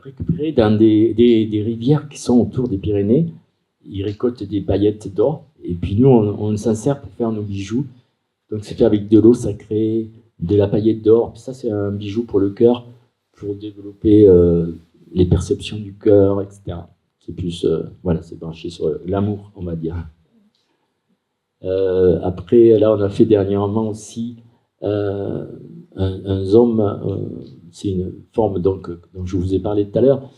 récupérées dans des rivières qui sont autour des Pyrénées. Ils récoltent des paillettes d'or. Et puis nous, on s'en sert pour faire nos bijoux. Donc c'est fait avec de l'eau sacrée, de la paillette d'or. Ça, c'est un bijou pour le cœur, pour développer les perceptions du cœur, etc. C'est plus, voilà, c'est branché sur l'amour, on va dire. Après, là, on a fait dernièrement aussi un zome, c'est une forme dont je vous ai parlé tout à l'heure.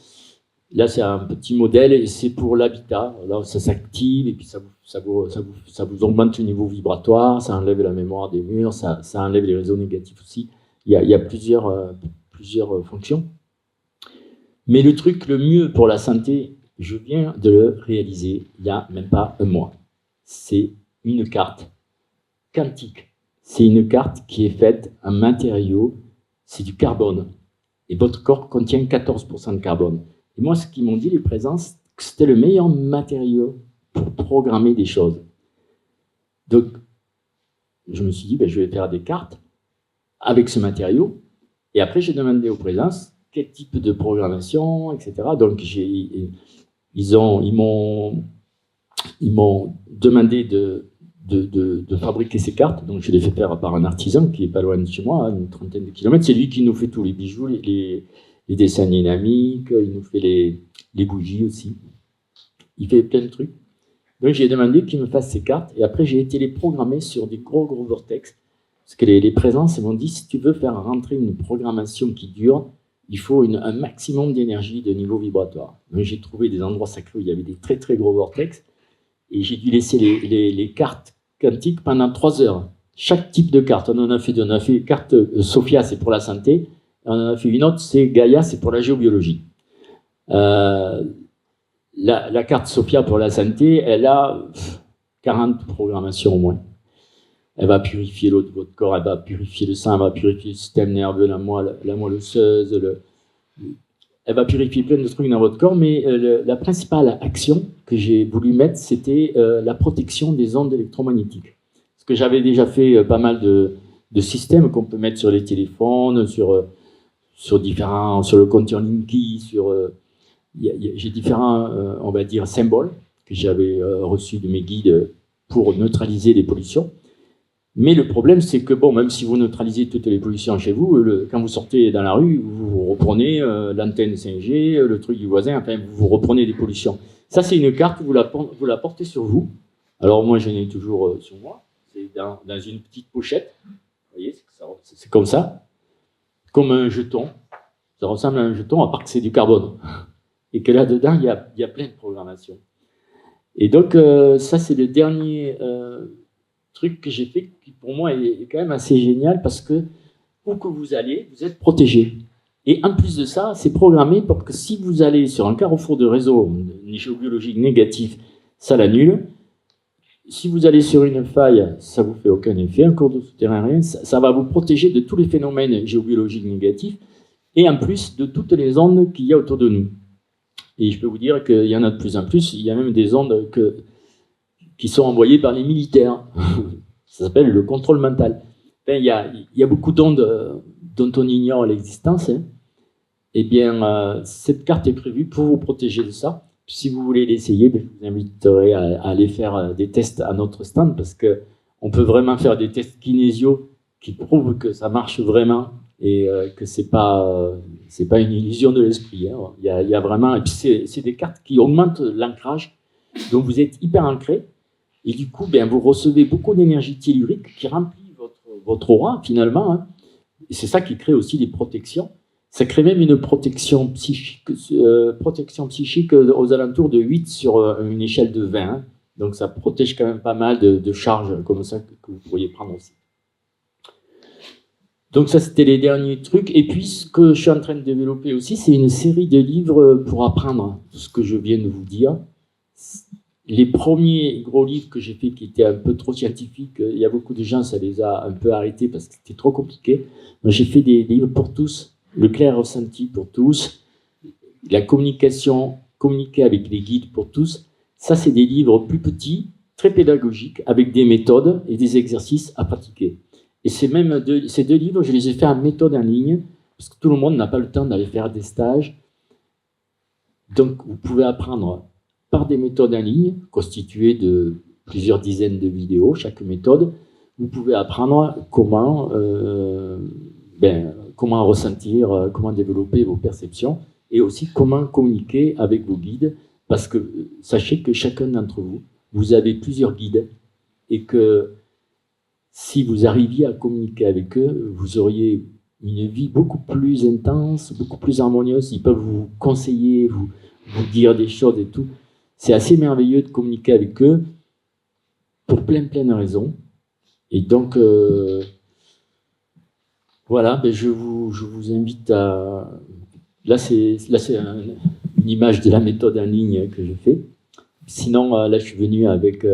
Là, c'est un petit modèle et c'est pour l'habitat. Là, ça s'active et puis ça vous augmente le niveau vibratoire, ça enlève la mémoire des murs, ça enlève les réseaux négatifs aussi. Il y a plusieurs fonctions. Mais le truc le mieux pour la santé, je viens de le réaliser il n'y a même pas 1 mois. C'est une carte quantique. C'est une carte qui est faite en matériaux, c'est du carbone. Et votre corps contient 14% de carbone. Et moi, ce qu'ils m'ont dit, les présences, que c'était le meilleur matériau pour programmer des choses. Donc, je me suis dit, je vais faire des cartes avec ce matériau. Et après, j'ai demandé aux présences quel type de programmation, etc. Donc, ils m'ont demandé de fabriquer ces cartes. Donc, je les fais faire par un artisan qui n'est pas loin de chez moi, à une 30aine de kilomètres. C'est lui qui nous fait tous les bijoux, les dessins dynamiques, il nous fait les bougies aussi. Il fait plein de trucs. Donc j'ai demandé qu'il me fasse ces cartes et après j'ai été les programmer sur des gros vortex. Parce que les présences m'ont dit, si tu veux faire rentrer une programmation qui dure, il faut un maximum d'énergie de niveau vibratoire. Donc j'ai trouvé des endroits sacrés où il y avait des très très gros vortex et j'ai dû laisser les cartes quantiques pendant 3 heures. Chaque type de carte, on en a fait deux. On a fait carte Sophia, c'est pour la santé. On en a fait une autre, c'est Gaïa, c'est pour la géobiologie. La carte Sophia pour la santé, elle a 40 programmations au moins. Elle va purifier l'eau de votre corps, elle va purifier le sang, elle va purifier le système nerveux, la moelle osseuse, elle va purifier plein de trucs dans votre corps, mais la principale action que j'ai voulu mettre, c'était la protection des ondes électromagnétiques. Parce que j'avais déjà fait pas mal de systèmes qu'on peut mettre sur les téléphones, sur le compteur Linky, j'ai différents, on va dire, symboles que j'avais reçus de mes guides pour neutraliser les pollutions. Mais le problème, c'est que, bon, même si vous neutralisez toutes les pollutions chez vous, quand vous sortez dans la rue, vous reprenez l'antenne 5G, le truc du voisin, enfin, vous reprenez des pollutions. Ça, c'est une carte, vous la portez sur vous. Alors, moi, j'en ai toujours sur moi. C'est dans une petite pochette. Vous voyez, c'est comme ça. Comme un jeton. Ça ressemble à un jeton, à part que c'est du carbone. Et que là-dedans, il y a plein de programmations. Et donc, ça, c'est le dernier truc que j'ai fait, qui pour moi est quand même assez génial, parce que où que vous allez, vous êtes protégé. Et en plus de ça, c'est programmé pour que si vous allez sur un carrefour de réseau géobiologique négatif, ça l'annule. Si vous allez sur une faille, ça ne vous fait aucun effet, un cours d'eau souterrain, rien, ça va vous protéger de tous les phénomènes géobiologiques négatifs, et en plus de toutes les ondes qu'il y a autour de nous. Et je peux vous dire qu'il y en a de plus en plus, il y a même des ondes qui sont envoyées par les militaires. Ça s'appelle le contrôle mental. Enfin, il y a beaucoup d'ondes dont on ignore l'existence. Hein. Eh bien, cette carte est prévue pour vous protéger de ça. Si vous voulez l'essayer, je vous inviterai à aller faire des tests à notre stand, parce qu'on peut vraiment faire des tests kinésiaux qui prouvent que ça marche vraiment, et que c'est pas une illusion de l'esprit. Hein. Il y a vraiment, et puis c'est des cartes qui augmentent l'ancrage, donc vous êtes hyper ancré, et du coup, ben, vous recevez beaucoup d'énergie tellurique qui remplit votre aura finalement. Hein. Et c'est ça qui crée aussi des protections. Ça crée même une protection psychique aux alentours de 8 sur une échelle de 20. Hein. Donc ça protège quand même pas mal de charges comme ça que vous pourriez prendre aussi. Donc ça, c'était les derniers trucs. Et puis, ce que je suis en train de développer aussi, c'est une série de livres pour apprendre ce que je viens de vous dire. Les premiers gros livres que j'ai faits qui étaient un peu trop scientifiques, il y a beaucoup de gens, ça les a un peu arrêtés parce que c'était trop compliqué. Donc j'ai fait des livres pour tous, le clair ressenti pour tous, la communication, communiquer avec les guides pour tous. Ça, c'est des livres plus petits, très pédagogiques, avec des méthodes et des exercices à pratiquer. Et ces deux livres, je les ai faits en méthode en ligne, parce que tout le monde n'a pas le temps d'aller faire des stages. Donc, vous pouvez apprendre par des méthodes en ligne, constituées de plusieurs dizaines de vidéos, chaque méthode. Vous pouvez apprendre comment ressentir, comment développer vos perceptions, et aussi comment communiquer avec vos guides, parce que sachez que chacun d'entre vous, vous avez plusieurs guides, et que si vous arriviez à communiquer avec eux, vous auriez une vie beaucoup plus intense, beaucoup plus harmonieuse. Ils peuvent vous conseiller, vous dire des choses et tout. C'est assez merveilleux de communiquer avec eux pour plein de raisons. Et donc, voilà, ben je vous invite à... Là, c'est une image de la méthode en ligne que je fais. Sinon, là, je suis venu avec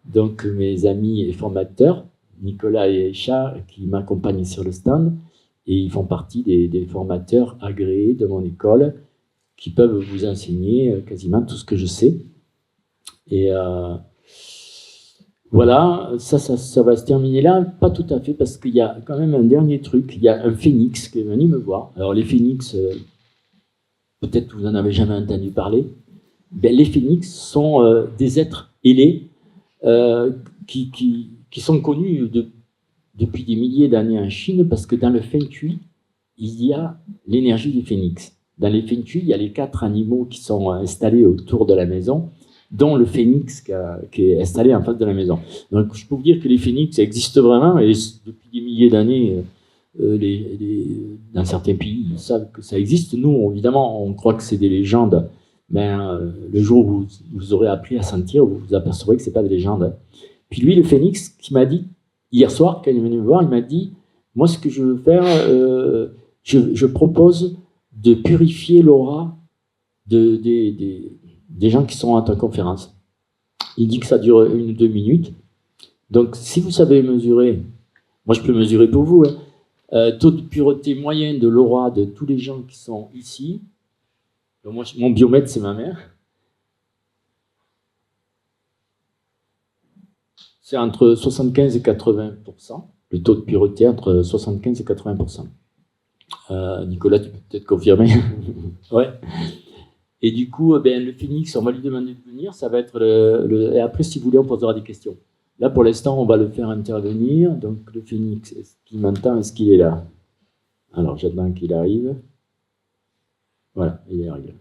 donc mes amis et formateurs, Nicolas et Aïcha, qui m'accompagnent sur le stand, et ils font partie des formateurs agréés de mon école, qui peuvent vous enseigner quasiment tout ce que je sais. Et voilà, ça va se terminer là, pas tout à fait, parce qu'il y a quand même un dernier truc. Il y a un phénix qui est venu me voir. Alors les phénix, peut-être que vous n'en avez jamais entendu parler. Ben, les phénix sont des êtres ailés qui sont connus depuis des milliers d'années en Chine, parce que dans le Feng Shui, il y a l'énergie du phénix. Dans les Feng Shui, il y a les 4 animaux qui sont installés autour de la maison, dont le phénix qui est installé en face de la maison. Donc je peux vous dire que les phénix existent vraiment, et depuis des milliers d'années, dans certains pays, ils savent que ça existe. Nous, évidemment, on croit que c'est des légendes. Ben, le jour où vous aurez appris à sentir, vous vous apercevrez que ce n'est pas des légendes. Puis lui, le phénix, qui m'a dit, hier soir, quand il est venu me voir, il m'a dit, moi, ce que je veux faire, je propose de purifier l'aura des gens qui sont à ta conférence. Il dit que ça dure 1 ou 2 minutes. Donc, si vous savez mesurer, moi je peux mesurer pour vous, hein, taux de pureté moyen de l'aura de tous les gens qui sont ici. Donc moi, mon biomètre, c'est ma mère. C'est entre 75 et 80%. Le taux de pureté entre 75 et 80%. Nicolas, tu peux peut-être confirmer. Ouais. Et du coup, le phénix, on va lui demander de venir. Ça va être et après, si vous voulez, on posera des questions. Là, pour l'instant, on va le faire intervenir. Donc, le phénix, est-ce qu'il m'entend? Est-ce qu'il est là? Alors, j'attends qu'il arrive. Voilà, il est arrivé.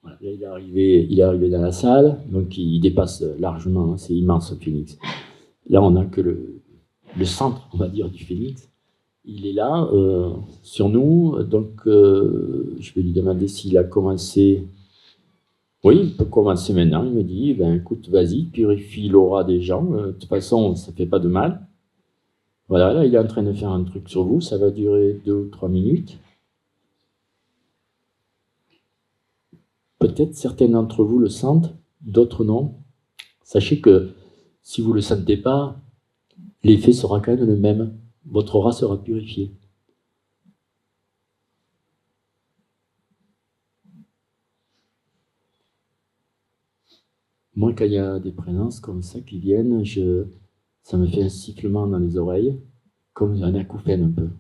Voilà, là, il est arrivé dans la salle. Donc, il dépasse largement. Hein, c'est immense, le phénix. Là, on n'a que le centre, on va dire, du phénix. Il est là, sur nous, donc je vais lui demander s'il a commencé. Oui, il peut commencer maintenant. Il me dit, écoute, vas-y, purifie l'aura des gens. De toute façon, ça ne fait pas de mal. Voilà, là, il est en train de faire un truc sur vous. Ça va durer 2 ou 3 minutes. Peut-être certains d'entre vous le sentent, d'autres non. Sachez que si vous ne le sentez pas, l'effet sera quand même le même. Votre aura sera purifiée. Moi, quand il y a des présences comme ça qui viennent, ça me fait un sifflement dans les oreilles, comme un acouphène un peu.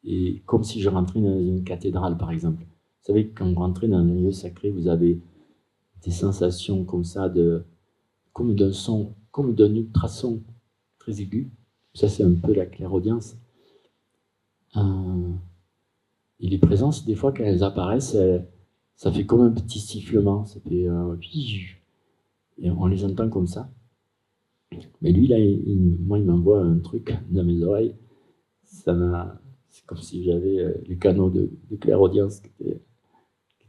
Et comme si je rentrais dans une cathédrale, par exemple. Vous savez, quand vous rentrez dans un lieu sacré, vous avez des sensations comme ça, comme d'un son, comme d'un ultrason très aigu. Ça, c'est un peu la clairaudience. Et les présences, des fois, quand elles apparaissent, ça fait comme un petit sifflement. Ça fait et on les entend comme ça. Mais lui, là, moi, il m'envoie un truc dans mes oreilles. C'est comme si j'avais les canaux de clairaudience qui étaient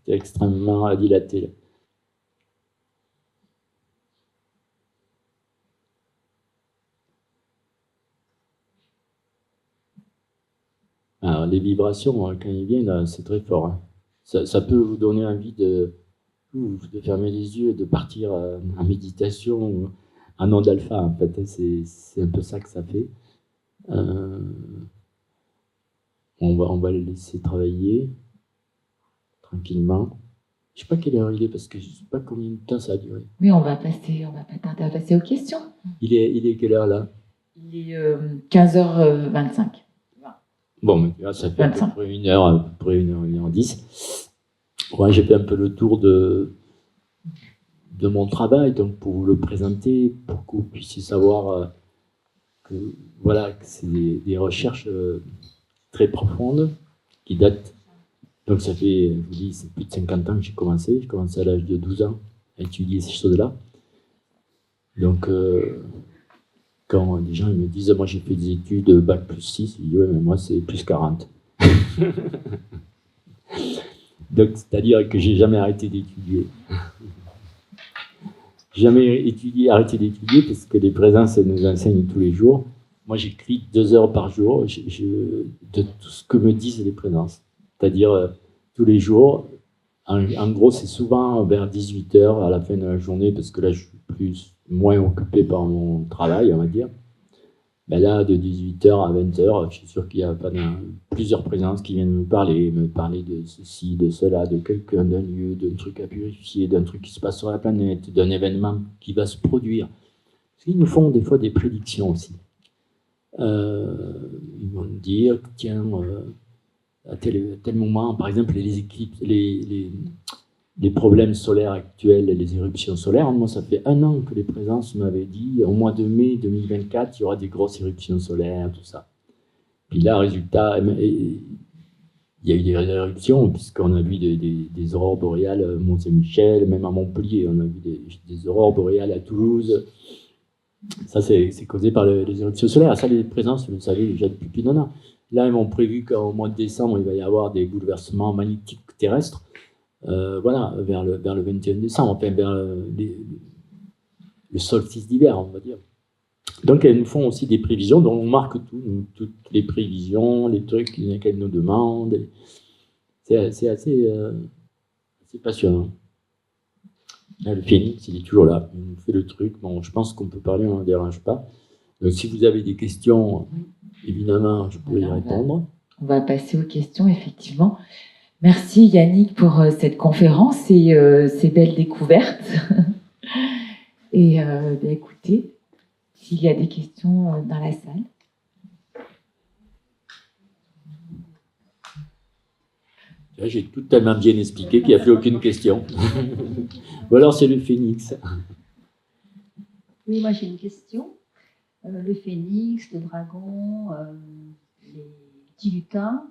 extrêmement dilatés. Alors, les vibrations, quand ils viennent, c'est très fort. Hein. Ça peut vous donner envie de fermer les yeux et de partir en méditation, en onde alpha, en fait. C'est un peu ça que ça fait. On va le laisser travailler tranquillement. Je ne sais pas quelle heure il est parce que je ne sais pas combien de temps ça a duré. Oui, on va pas tarder à passer aux questions. Il est quelle heure là? Il est 15h25. Bon, ça fait 25. À peu près 1h10. Ouais, j'ai fait un peu le tour de mon travail, donc pour vous le présenter, pour que vous puissiez savoir que c'est des recherches très profondes qui datent. Donc ça fait, je vous dis, c'est plus de 50 ans que j'ai commencé. J'ai commencé à l'âge de 12 ans à étudier ces choses-là. Donc quand les gens ils me disent, moi j'ai fait des études bac plus 6, je dis, ouais, mais moi c'est plus 40. Donc c'est-à-dire que j'ai jamais arrêté d'étudier. Jamais arrêté d'étudier parce que les présences nous enseignent tous les jours. Moi j'écris 2 heures par jour de tout ce que me disent les présences. C'est-à-dire tous les jours. En gros, c'est souvent vers 18h à la fin de la journée, parce que là, je suis moins occupé par mon travail, on va dire. Ben là, de 18h à 20h, je suis sûr qu'il y a plusieurs présences qui viennent me parler de ceci, de cela, de quelqu'un, d'un lieu, d'un truc à purifier, d'un truc qui se passe sur la planète, d'un événement qui va se produire. Parce qu'ils nous font des fois des prédictions aussi. Ils vont nous dire, tiens, à tel moment, par exemple, les éclipses, les problèmes solaires actuels, les éruptions solaires. Moi, ça fait 1 an que les présences m'avaient dit, au mois de mai 2024, il y aura des grosses éruptions solaires, tout ça. Puis là, résultat, il y a eu des éruptions, puisqu'on a vu des aurores boréales à Mont-Saint-Michel, même à Montpellier, on a vu des aurores boréales à Toulouse. Ça, c'est causé par les éruptions solaires. Ça, les présences, vous le savez déjà depuis plus d'1 an. Là, ils m'ont prévu qu'au mois de décembre, il va y avoir des bouleversements magnétiques terrestres. Vers le 21 décembre, enfin vers le solstice d'hiver, on va dire. Donc, elles nous font aussi des prévisions, dont on marque toutes les prévisions, les trucs qu'elles nous demandent. C'est assez passionnant. Là, le phénix, il est toujours là. Il nous fait le truc. Bon, je pense qu'on peut parler, on ne dérange pas. Donc, si vous avez des questions, évidemment, je peux y répondre. On va passer aux questions, effectivement. Merci Yannick pour cette conférence et ces belles découvertes. Et écoutez, s'il y a des questions dans la salle. Là, j'ai tout tellement bien expliqué qu'il n'y a plus aucune question. Ou alors c'est le phénix. Oui, moi j'ai une question. Le phénix, le dragon, les petits lutins,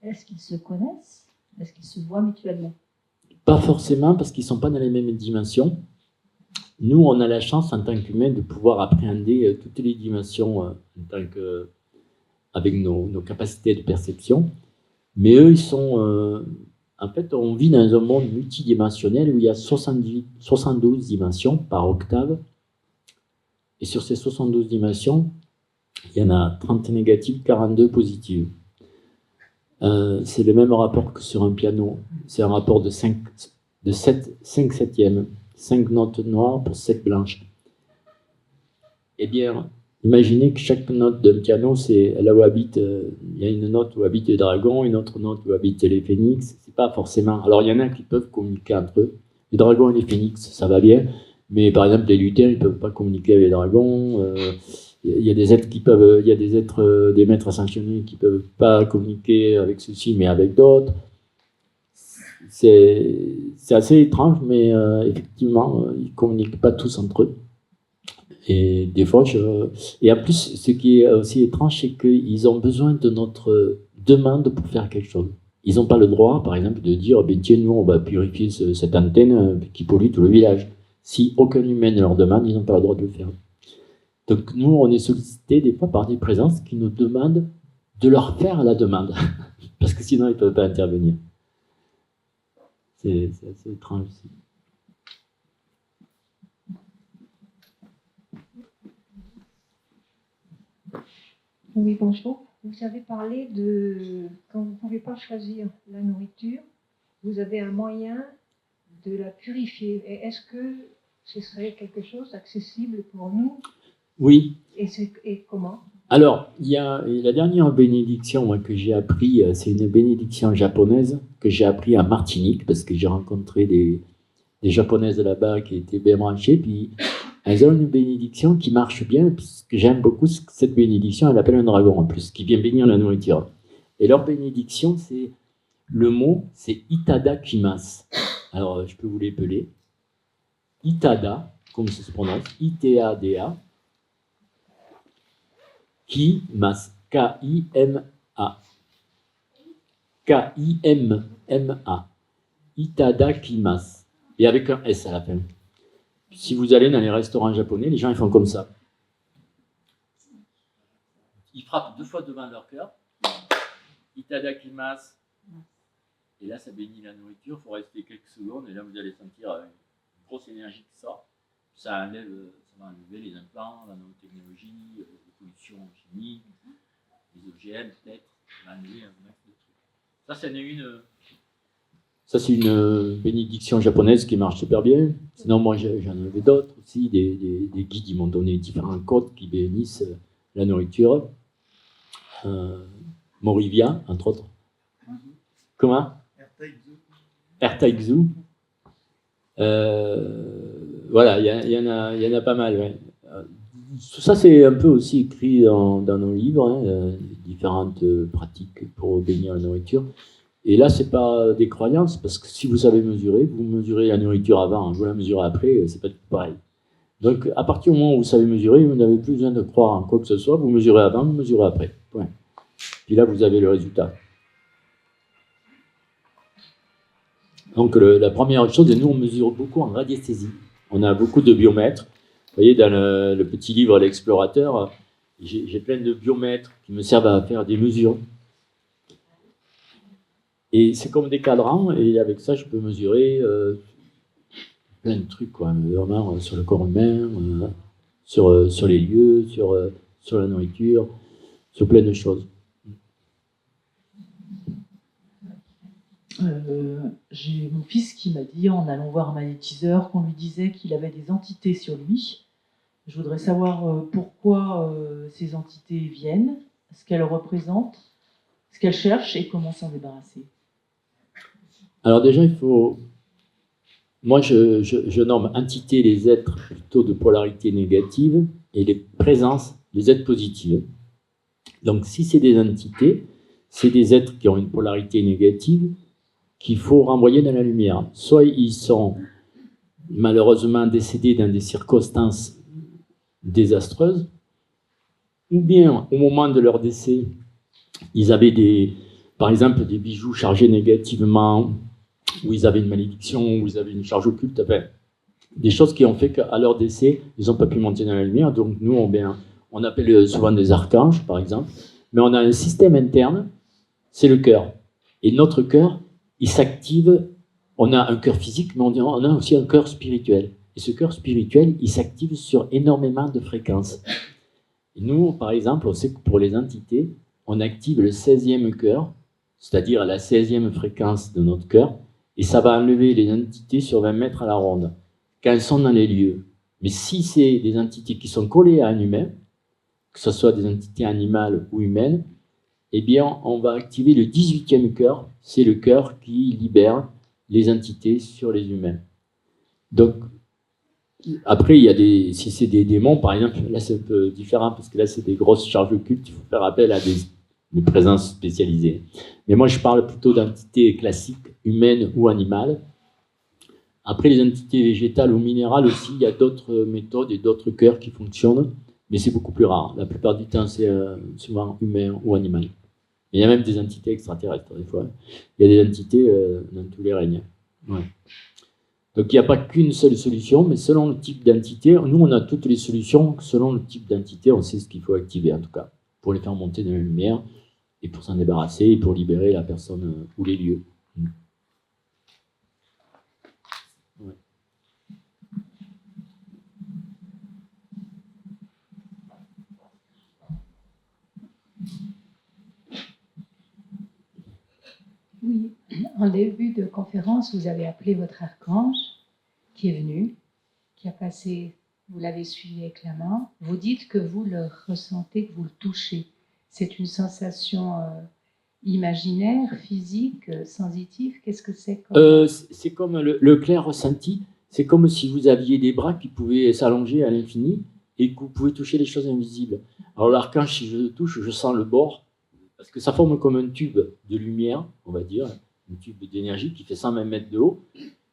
est-ce qu'ils se connaissent? Est-ce qu'ils se voient mutuellement? Pas forcément, parce qu'ils ne sont pas dans les mêmes dimensions. Nous, on a la chance en tant qu'humains de pouvoir appréhender toutes les dimensions avec nos capacités de perception. Mais eux, ils sont... en fait, on vit dans un monde multidimensionnel où il y a 72 dimensions par octave. Et sur ces 72 dimensions, il y en a 30 négatives, 42 positives. C'est le même rapport que sur un piano. C'est un rapport de 5 septièmes. 5 notes noires pour 7 blanches. Eh bien, imaginez que chaque note d'un piano, c'est là où habite, il y a une note où habitent les dragons, une autre note où habitent les phénix. C'est pas forcément. Alors, il y en a qui peuvent communiquer entre eux. Les dragons et les phénix, ça va bien. Mais par exemple, les lutins, ils peuvent pas communiquer avec les dragons. Il y a des êtres qui peuvent, il y a des êtres, des maîtres ascensionnés qui peuvent pas communiquer avec ceux-ci, mais avec d'autres. C'est assez étrange, mais effectivement, ils ne communiquent pas tous entre eux. Et des fois, et en plus, ce qui est aussi étrange, c'est qu'ils ont besoin de notre demande pour faire quelque chose. Ils n'ont pas le droit, par exemple, de dire ben, tiens, nous, on va purifier cette antenne qui pollue tout le village. Si aucun humain ne leur demande, ils n'ont pas le droit de le faire. Donc, nous, on est sollicités des fois par des présences qui nous demandent de leur faire la demande. Parce que sinon, ils ne peuvent pas intervenir. C'est assez étrange aussi. Oui, bonjour. Vous avez parlé de quand vous ne pouvez pas choisir la nourriture, vous avez un moyen de la purifier. Et est-ce que ce serait quelque chose d'accessible pour nous? Oui. Et comment? Alors, il y a la dernière bénédiction moi, que j'ai appris, c'est une bénédiction japonaise que j'ai appris à Martinique, parce que j'ai rencontré des japonaises là-bas qui étaient bien branchées, puis elles ont une bénédiction qui marche bien, puisque j'aime beaucoup cette bénédiction, elle appelle un dragon en plus, qui vient bénir la nourriture. Et leur bénédiction, c'est, le mot, c'est Itada Kimas. Alors, je peux vous l'épeler. Itada, comme ça se prononce, I-T-A-D-A, Kimas, K-I-M-A. K-I-M-M-A. Itada Kimas. Et avec un S à la fin. Si vous allez dans les restaurants japonais, les gens ils font comme ça. Ils frappent 2 fois devant leur cœur. Itada Kimas. Et là, ça bénit la nourriture. Il faut rester quelques secondes. Et là, vous allez sentir une grosse énergie qui sort. Ça va enlever les implants, la nanotechnologie, les pollutions chimiques, les OGM peut-être. Ça va enlever un max de trucs. Ça, c'est une bénédiction japonaise qui marche super bien. Sinon, moi, j'en avais d'autres aussi. Des guides, ils m'ont donné différents codes qui bénissent la nourriture. Morivia, entre autres. Comment? Ertaigzu. Voilà, il y en a pas mal. Ouais. Tout ça, c'est un peu aussi écrit dans nos livres, hein, différentes pratiques pour bénir la nourriture. Et là, c'est pas des croyances, parce que si vous savez mesurer, vous mesurez la nourriture avant, vous la mesurez après, c'est pas tout pareil. Donc, à partir du moment où vous savez mesurer, vous n'avez plus besoin de croire en quoi que ce soit, vous mesurez avant, vous mesurez après. Point. Puis là, vous avez le résultat. Donc, la première chose, nous, on mesure beaucoup en radiesthésie. On a beaucoup de biomètres. Vous voyez, dans le petit livre L'Explorateur, j'ai plein de biomètres qui me servent à faire des mesures. Et c'est comme des cadrans, et avec ça, je peux mesurer plein de trucs, quoi. Vraiment, sur le corps humain, sur les lieux, sur la nourriture, sur plein de choses. J'ai mon fils qui m'a dit, en allant voir un magnétiseur, qu'on lui disait qu'il avait des entités sur lui. Je voudrais savoir pourquoi ces entités viennent, ce qu'elles représentent, ce qu'elles cherchent et comment s'en débarrasser. Alors déjà, il faut... Moi, je nomme entité les êtres plutôt de polarité négative et les présences les êtres positives. Donc, si c'est des entités, c'est des êtres qui ont une polarité négative qu'il faut renvoyer dans la lumière. Soit ils sont malheureusement décédés dans des circonstances désastreuses, ou bien au moment de leur décès, ils avaient par exemple des bijoux chargés négativement, ou ils avaient une malédiction, ou ils avaient une charge occulte, enfin, des choses qui ont fait qu'à leur décès, ils n'ont pas pu monter dans la lumière. Donc nous, on appelle souvent des archanges, par exemple, mais on a un système interne, c'est le cœur. Et notre cœur, il s'active, on a un cœur physique, mais on a aussi un cœur spirituel. Et ce cœur spirituel, il s'active sur énormément de fréquences. Et nous, par exemple, on sait que pour les entités, on active le 16e cœur, c'est-à-dire la 16e fréquence de notre cœur, et ça va enlever les entités sur 20 mètres à la ronde, quand elles sont dans les lieux. Mais si c'est des entités qui sont collées à un humain, que ce soit des entités animales ou humaines, eh bien, on va activer le 18e cœur, c'est le cœur qui libère les entités sur les humains. Donc, après, il y a si c'est des démons, par exemple, là c'est un peu différent, parce que là c'est des grosses charges occultes, il faut faire appel à des présences spécialisées. Mais moi je parle plutôt d'entités classiques, humaines ou animales. Après, les entités végétales ou minérales aussi, il y a d'autres méthodes et d'autres cœurs qui fonctionnent, mais c'est beaucoup plus rare. La plupart du temps, c'est souvent humain ou animal. Mais il y a même des entités extraterrestres, des fois. Il y a des entités dans tous les règnes. Ouais. Donc, il n'y a pas qu'une seule solution, mais selon le type d'entité, nous, on a toutes les solutions. Selon le type d'entité, on sait ce qu'il faut activer, en tout cas, pour les faire monter dans la lumière, et pour s'en débarrasser, et pour libérer la personne ou les lieux. Ouais. Oui, en début de conférence, vous avez appelé votre archange qui est venu, qui a passé, vous l'avez suivi avec la main. Vous dites que vous le ressentez, que vous le touchez. C'est une sensation imaginaire, physique, sensitive. Qu'est-ce que c'est C'est comme le clair ressenti. C'est comme si vous aviez des bras qui pouvaient s'allonger à l'infini et que vous pouvez toucher les choses invisibles. Alors l'archange, si je le touche, je sens le bord, parce que ça forme comme un tube de lumière, on va dire, un tube d'énergie qui fait 120 mètres de haut.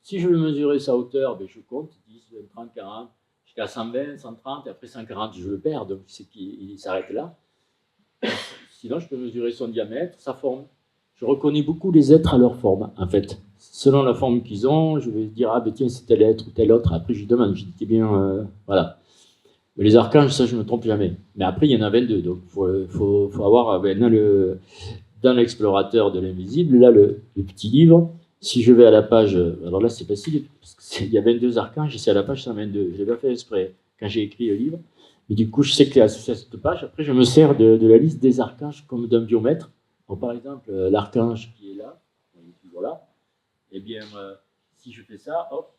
Si je veux mesurer sa hauteur, ben je compte 10, 20, 30, 40, jusqu'à 120, 130, et après 140, je le perds, donc c'est qu'il s'arrête là. Sinon, je peux mesurer son diamètre, sa forme. Je reconnais beaucoup les êtres à leur forme, en fait. Selon la forme qu'ils ont, je vais dire, ah ben tiens, c'est tel être ou tel autre. Après, je demande, je dis, t'es bien, voilà. Mais les archanges, ça, je ne me trompe jamais. Mais après, il y en a 22, donc il faut avoir, dans l'explorateur de l'invisible, là, le petit livre, si je vais à la page, alors là, c'est facile, parce qu'il y a 22 archanges, et c'est à la page 122. Je l'ai pas fait exprès quand j'ai écrit le livre. Et du coup, je sais que à cette page, après, je me sers de la liste des archanges comme d'un biomètre. Donc, par exemple, l'archange qui est là, il est toujours là, eh bien, si je fais ça, hop,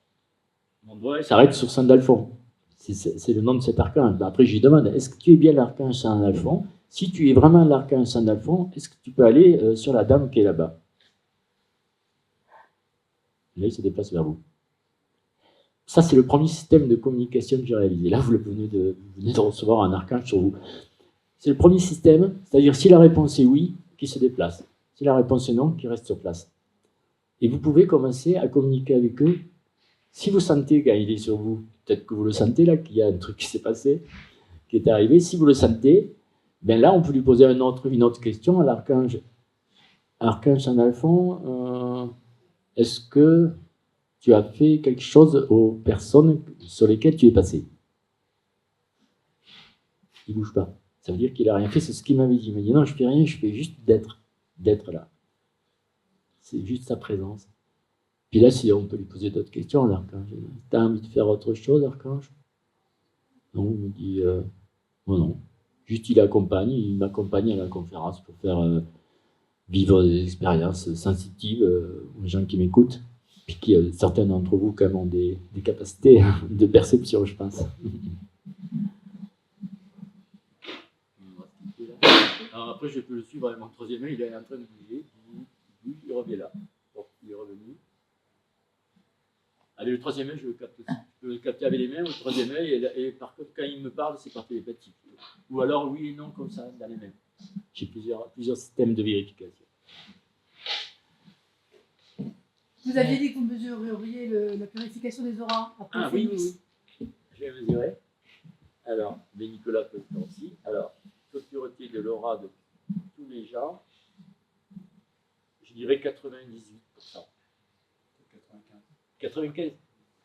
mon doigt s'arrête sur Saint-Alphon. C'est le nom de cet archange. Ben après, je lui demande, est-ce que tu es bien l'archange Saint-Alphon? Si tu es vraiment l'archange Saint-Alphon, est-ce que tu peux aller sur la dame qui est là-bas? Là, il se déplace vers vous. Ça, c'est le premier système de communication que j'ai réalisé. Là, vous venez de recevoir un archange sur vous. C'est le premier système, c'est-à-dire si la réponse est oui, qui se déplace. Si la réponse est non, qui reste sur place. Et vous pouvez commencer à communiquer avec eux. Si vous sentez, quand il est sur vous, peut-être que vous le sentez là, qu'il y a un truc qui s'est passé, qui est arrivé, si vous le sentez, ben là, on peut lui poser une autre question à l'archange. Archange Saint-Alphon, est-ce que tu as fait quelque chose aux personnes sur lesquelles tu es passé? Il ne bouge pas. Ça veut dire qu'il n'a rien fait, c'est ce qu'il m'avait dit. Il m'a dit non, je ne fais rien, je fais juste d'être là. C'est juste sa présence. Puis là, si on peut lui poser d'autres questions, l'archange, tu as envie de faire autre chose, l'archange? Non, il me dit non. Juste il m'accompagne à la conférence pour faire vivre des expériences sensitives aux gens qui m'écoutent. Puis certains d'entre vous quand même ont des capacités de perception, je pense. Alors après, je peux le suivre avec mon troisième œil, il est en train de bouger, il revient là. Bon, il est revenu. Allez, le troisième œil, je le capte aussi. Je peux le capter avec les mains, le troisième œil, et par contre, quand il me parle, c'est par télépathie. Ou alors oui et non, comme ça, dans les mains. J'ai plusieurs systèmes de vérification. Vous aviez dit que vous mesureriez la purification des auras après Ah le oui, phénix. oui. Je vais mesurer. Alors, mais Nicolas peut le faire aussi. Alors, taux de pureté de l'aura de tous les gens, je dirais 98%. 95.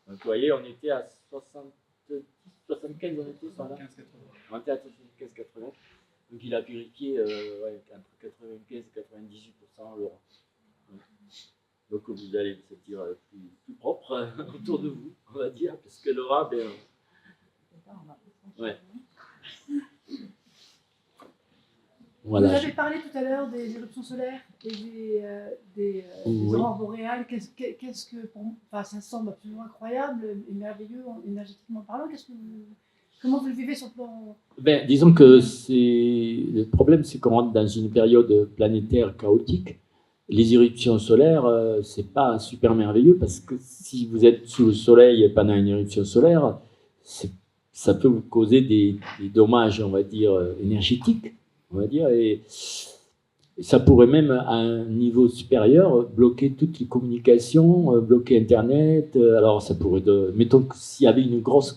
Donc, vous voyez, on était à 70, 75, on était sur là. On était à 75-80. Donc, il a purifié entre 95 et 98% l'aura. Donc, vous allez vous sentir plus propre autour de vous, on va dire, parce que l'aura, ben. Ouais. Voilà. Vous avez parlé tout à l'heure des éruptions solaires et des aurores boréales. Qu'est-ce que enfin, ça semble absolument incroyable et merveilleux énergétiquement parlant. Comment vous le vivez sur le plan? Ben, disons que le problème, c'est qu'on rentre dans une période planétaire chaotique. Les éruptions solaires, c'est pas super merveilleux parce que si vous êtes sous le soleil pendant une éruption solaire, ça peut vous causer des dommages, on va dire, énergétiques, on va dire, et ça pourrait même, à un niveau supérieur, bloquer toutes les communications, bloquer Internet. Alors, ça pourrait, mettons que s'il y avait une grosse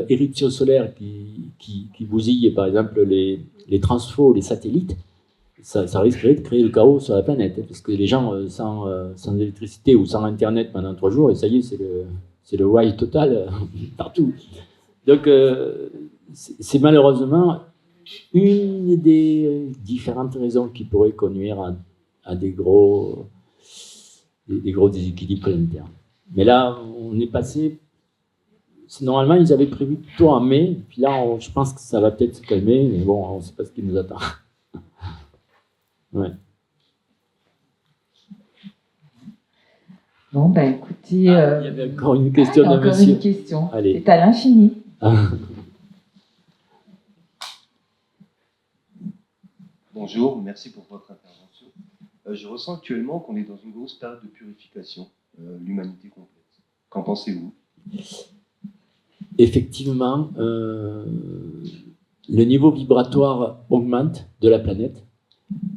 éruption solaire qui bousille, par exemple, les transfos, les satellites, ça risquerait de créer le chaos sur la planète, hein, parce que les gens sans électricité ou sans Internet pendant 3 jours, et ça y est, c'est le why total partout. Donc, c'est malheureusement une des différentes raisons qui pourraient conduire à des gros déséquilibres planétaires. Mais là, on est passé. Normalement, ils avaient prévu plutôt en mai, puis là, je pense que ça va peut-être se calmer, mais bon, on ne sait pas ce qui nous attend. Ouais. Bon, ben écoutez. Il y avait encore une question d'un encore monsieur. Une question. Allez. C'est à l'infini. Bonjour, merci pour votre intervention. Je ressens actuellement qu'on est dans une grosse période de purification, l'humanité complète. Qu'en pensez-vous? Effectivement, le niveau vibratoire augmente de la planète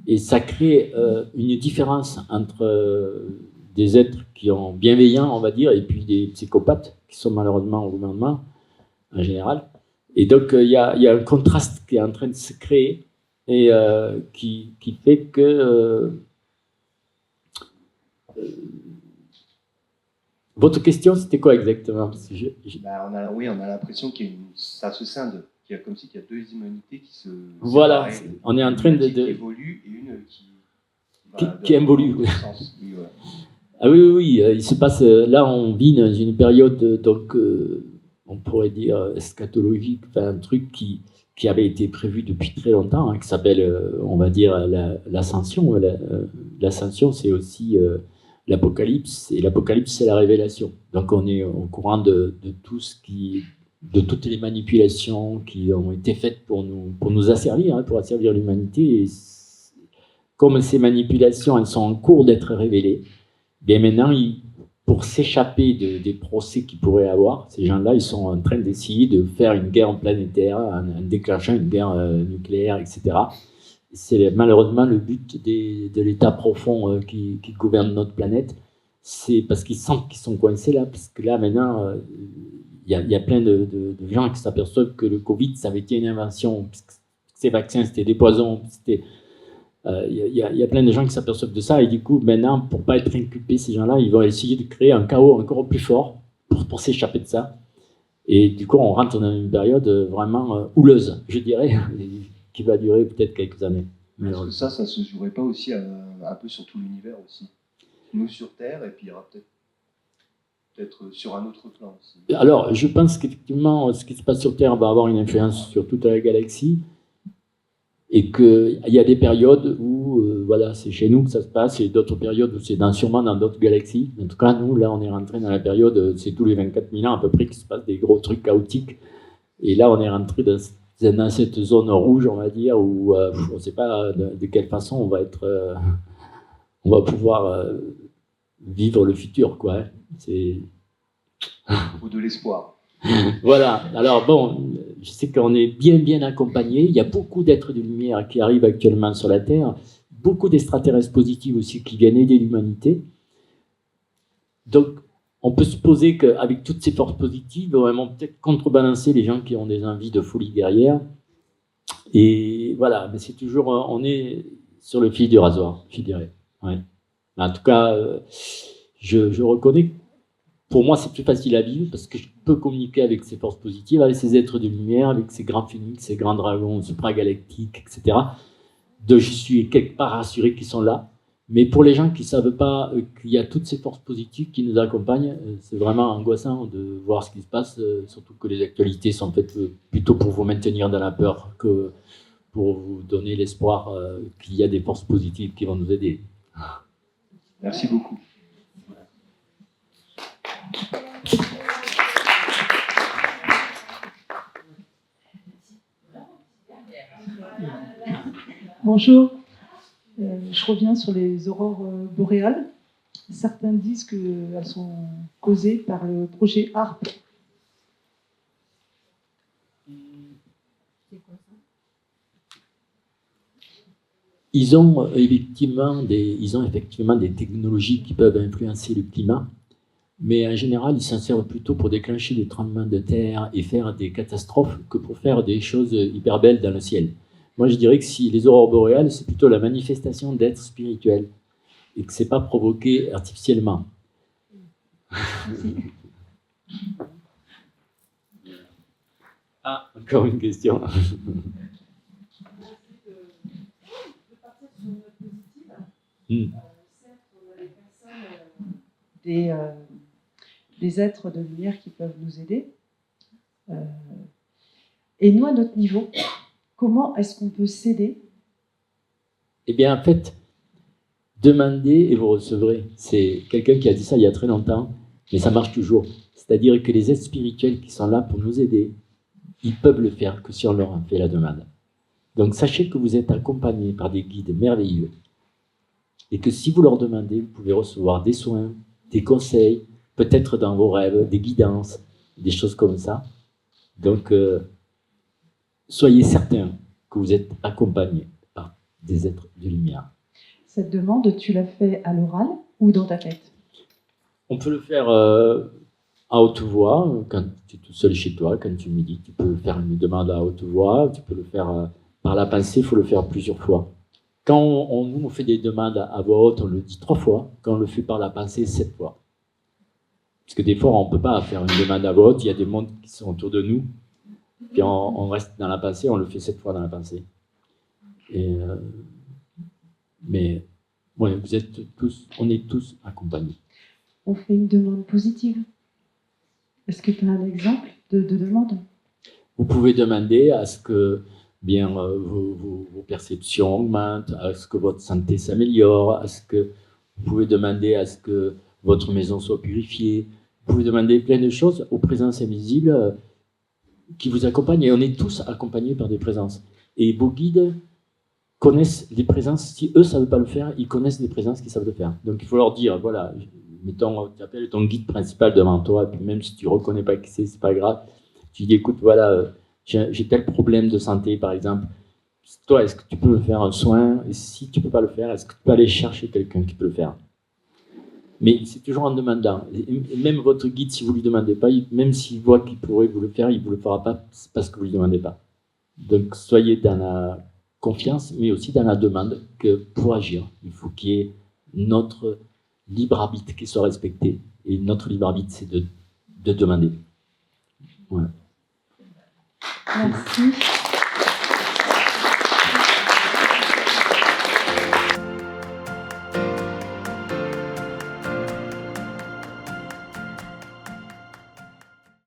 et ça crée une différence entre des êtres qui sont bienveillants, on va dire, et puis des psychopathes qui sont malheureusement au gouvernement en général. Et donc, il y a un contraste qui est en train de se créer et qui fait que... votre question, c'était quoi exactement? Parce que on a l'impression ça se scinde, comme si il y a deux humanités qui se... Voilà, on est en train de... Qui évolue et une qui évolue. Oui, voilà. Ah oui, il se passe... Là, on vit dans une période, donc, on pourrait dire, eschatologique, enfin, un truc qui avait été prévu depuis très longtemps, hein, qui s'appelle, on va dire, l'ascension. L'ascension, c'est aussi... l'Apocalypse, et l'Apocalypse, c'est la révélation. Donc on est au courant de toutes les manipulations qui ont été faites pour nous asservir, hein, pour asservir l'humanité. Et comme ces manipulations, elles sont en cours d'être révélées, bien maintenant, pour s'échapper des procès qu'ils pourraient avoir, ces gens-là, ils sont en train d'essayer de faire une guerre planétaire, en déclenchant une guerre nucléaire, etc. C'est malheureusement le but de l'état profond qui gouverne notre planète. C'est parce qu'ils sentent qu'ils sont coincés là, parce que là maintenant, il y a plein de gens qui s'aperçoivent que le Covid, ça avait été une invention, parce que ces vaccins, c'était des poisons. Il y a plein de gens qui s'aperçoivent de ça, et du coup, maintenant, pour ne pas être inculpés, ces gens-là, ils vont essayer de créer un chaos encore plus fort pour s'échapper de ça. Et du coup, on rentre dans une période vraiment houleuse, je dirais, qui va durer peut-être quelques années. Est-ce que ça ne se jouerait pas aussi un peu sur tout l'univers aussi? Nous sur Terre, et puis il y aura peut-être sur un autre plan aussi. Alors, je pense qu'effectivement, ce qui se passe sur Terre va avoir une influence sur toute la galaxie, et qu'il y a des périodes où, voilà, c'est chez nous que ça se passe, et d'autres périodes où c'est sûrement dans d'autres galaxies. En tout cas, nous, là, on est rentré dans la période, c'est tous les 24 000 ans à peu près qu'il se passe des gros trucs chaotiques, et là, on est rentré dans cette zone rouge, on va dire, où on ne sait pas de quelle façon on va pouvoir vivre le futur, quoi. Hein. C'est... Ou de l'espoir. Voilà. Alors bon, je sais qu'on est bien accompagné. Il y a beaucoup d'êtres de lumière qui arrivent actuellement sur la Terre, beaucoup d'extraterrestres positifs aussi qui viennent aider l'humanité. Donc, on peut supposer qu'avec toutes ces forces positives, on va peut-être contrebalancer les gens qui ont des envies de folie guerrière. Et voilà, mais c'est toujours, on est sur le fil du rasoir, je dirais. Ouais. En tout cas, je reconnais que pour moi, c'est plus facile à vivre parce que je peux communiquer avec ces forces positives, avec ces êtres de lumière, avec ces grands phénix, ces grands dragons supragalactiques, etc. Donc, je suis quelque part rassuré qu'ils sont là. Mais pour les gens qui ne savent pas qu'il y a toutes ces forces positives qui nous accompagnent, c'est vraiment angoissant de voir ce qui se passe, surtout que les actualités sont faites plutôt pour vous maintenir dans la peur que pour vous donner l'espoir qu'il y a des forces positives qui vont nous aider. Merci beaucoup. Bonjour. Je reviens sur les aurores boréales. Certains disent qu'elles sont causées par le projet HARP. Ils ont effectivement des technologies qui peuvent influencer le climat, mais en général, ils s'en servent plutôt pour déclencher des tremblements de terre et faire des catastrophes que pour faire des choses hyper belles dans le ciel. Moi, je dirais que si les aurores boréales, c'est plutôt la manifestation d'êtres spirituels et que c'est pas provoqué artificiellement. Ah, encore une question. Des êtres de lumière qui peuvent nous aider. Et nous, à notre niveau, comment est-ce qu'on peut s'aider? Eh bien, en fait, demandez et vous recevrez. C'est quelqu'un qui a dit ça il y a très longtemps, mais ça marche toujours. C'est-à-dire que les êtres spirituels qui sont là pour nous aider, ils peuvent le faire que si on leur en fait la demande. Donc, sachez que vous êtes accompagnés par des guides merveilleux et que si vous leur demandez, vous pouvez recevoir des soins, des conseils, peut-être dans vos rêves, des guidances, des choses comme ça. Donc, soyez certains que vous êtes accompagnés par des êtres de lumière. Cette demande, tu l'as fait à l'oral ou dans ta tête? On peut le faire à haute voix, quand tu es tout seul chez toi, quand tu médites, tu peux faire une demande à haute voix, tu peux le faire par la pensée, il faut le faire plusieurs fois. Quand on fait des demandes à voix haute, on le dit 3 fois, quand on le fait par la pensée, 7 fois. Parce que des fois, on ne peut pas faire une demande à voix haute, il y a des mondes qui sont autour de nous, puis on reste dans la pensée, on le fait 7 fois dans la pensée. Mais ouais, on est tous accompagnés. On fait une demande positive. Est-ce que tu as un exemple de demande? Vous pouvez demander à ce que vos perceptions augmentent, à ce que votre santé s'améliore, vous pouvez demander à ce que votre maison soit purifiée. Vous pouvez demander plein de choses aux présences invisibles qui vous accompagnent. Et on est tous accompagnés par des présences. Et vos guides connaissent les présences. Si eux ne savent pas le faire, ils connaissent des présences qui savent le faire. Donc il faut leur dire, voilà, mettons, tu appelles ton guide principal devant toi, et puis même si tu ne reconnais pas qui c'est pas grave. Tu dis, écoute, voilà, j'ai tel problème de santé, par exemple. Toi, est-ce que tu peux me faire un soin? Et si tu ne peux pas le faire, est-ce que tu peux aller chercher quelqu'un qui peut le faire? Mais c'est toujours en demandant. Et même votre guide, si vous ne lui demandez pas, même s'il voit qu'il pourrait vous le faire, il ne vous le fera pas parce que vous ne lui demandez pas. Donc, soyez dans la confiance, mais aussi dans la demande que pour agir, il faut qu'il y ait notre libre arbitre qui soit respecté. Et notre libre arbitre, c'est de demander. Voilà. Merci.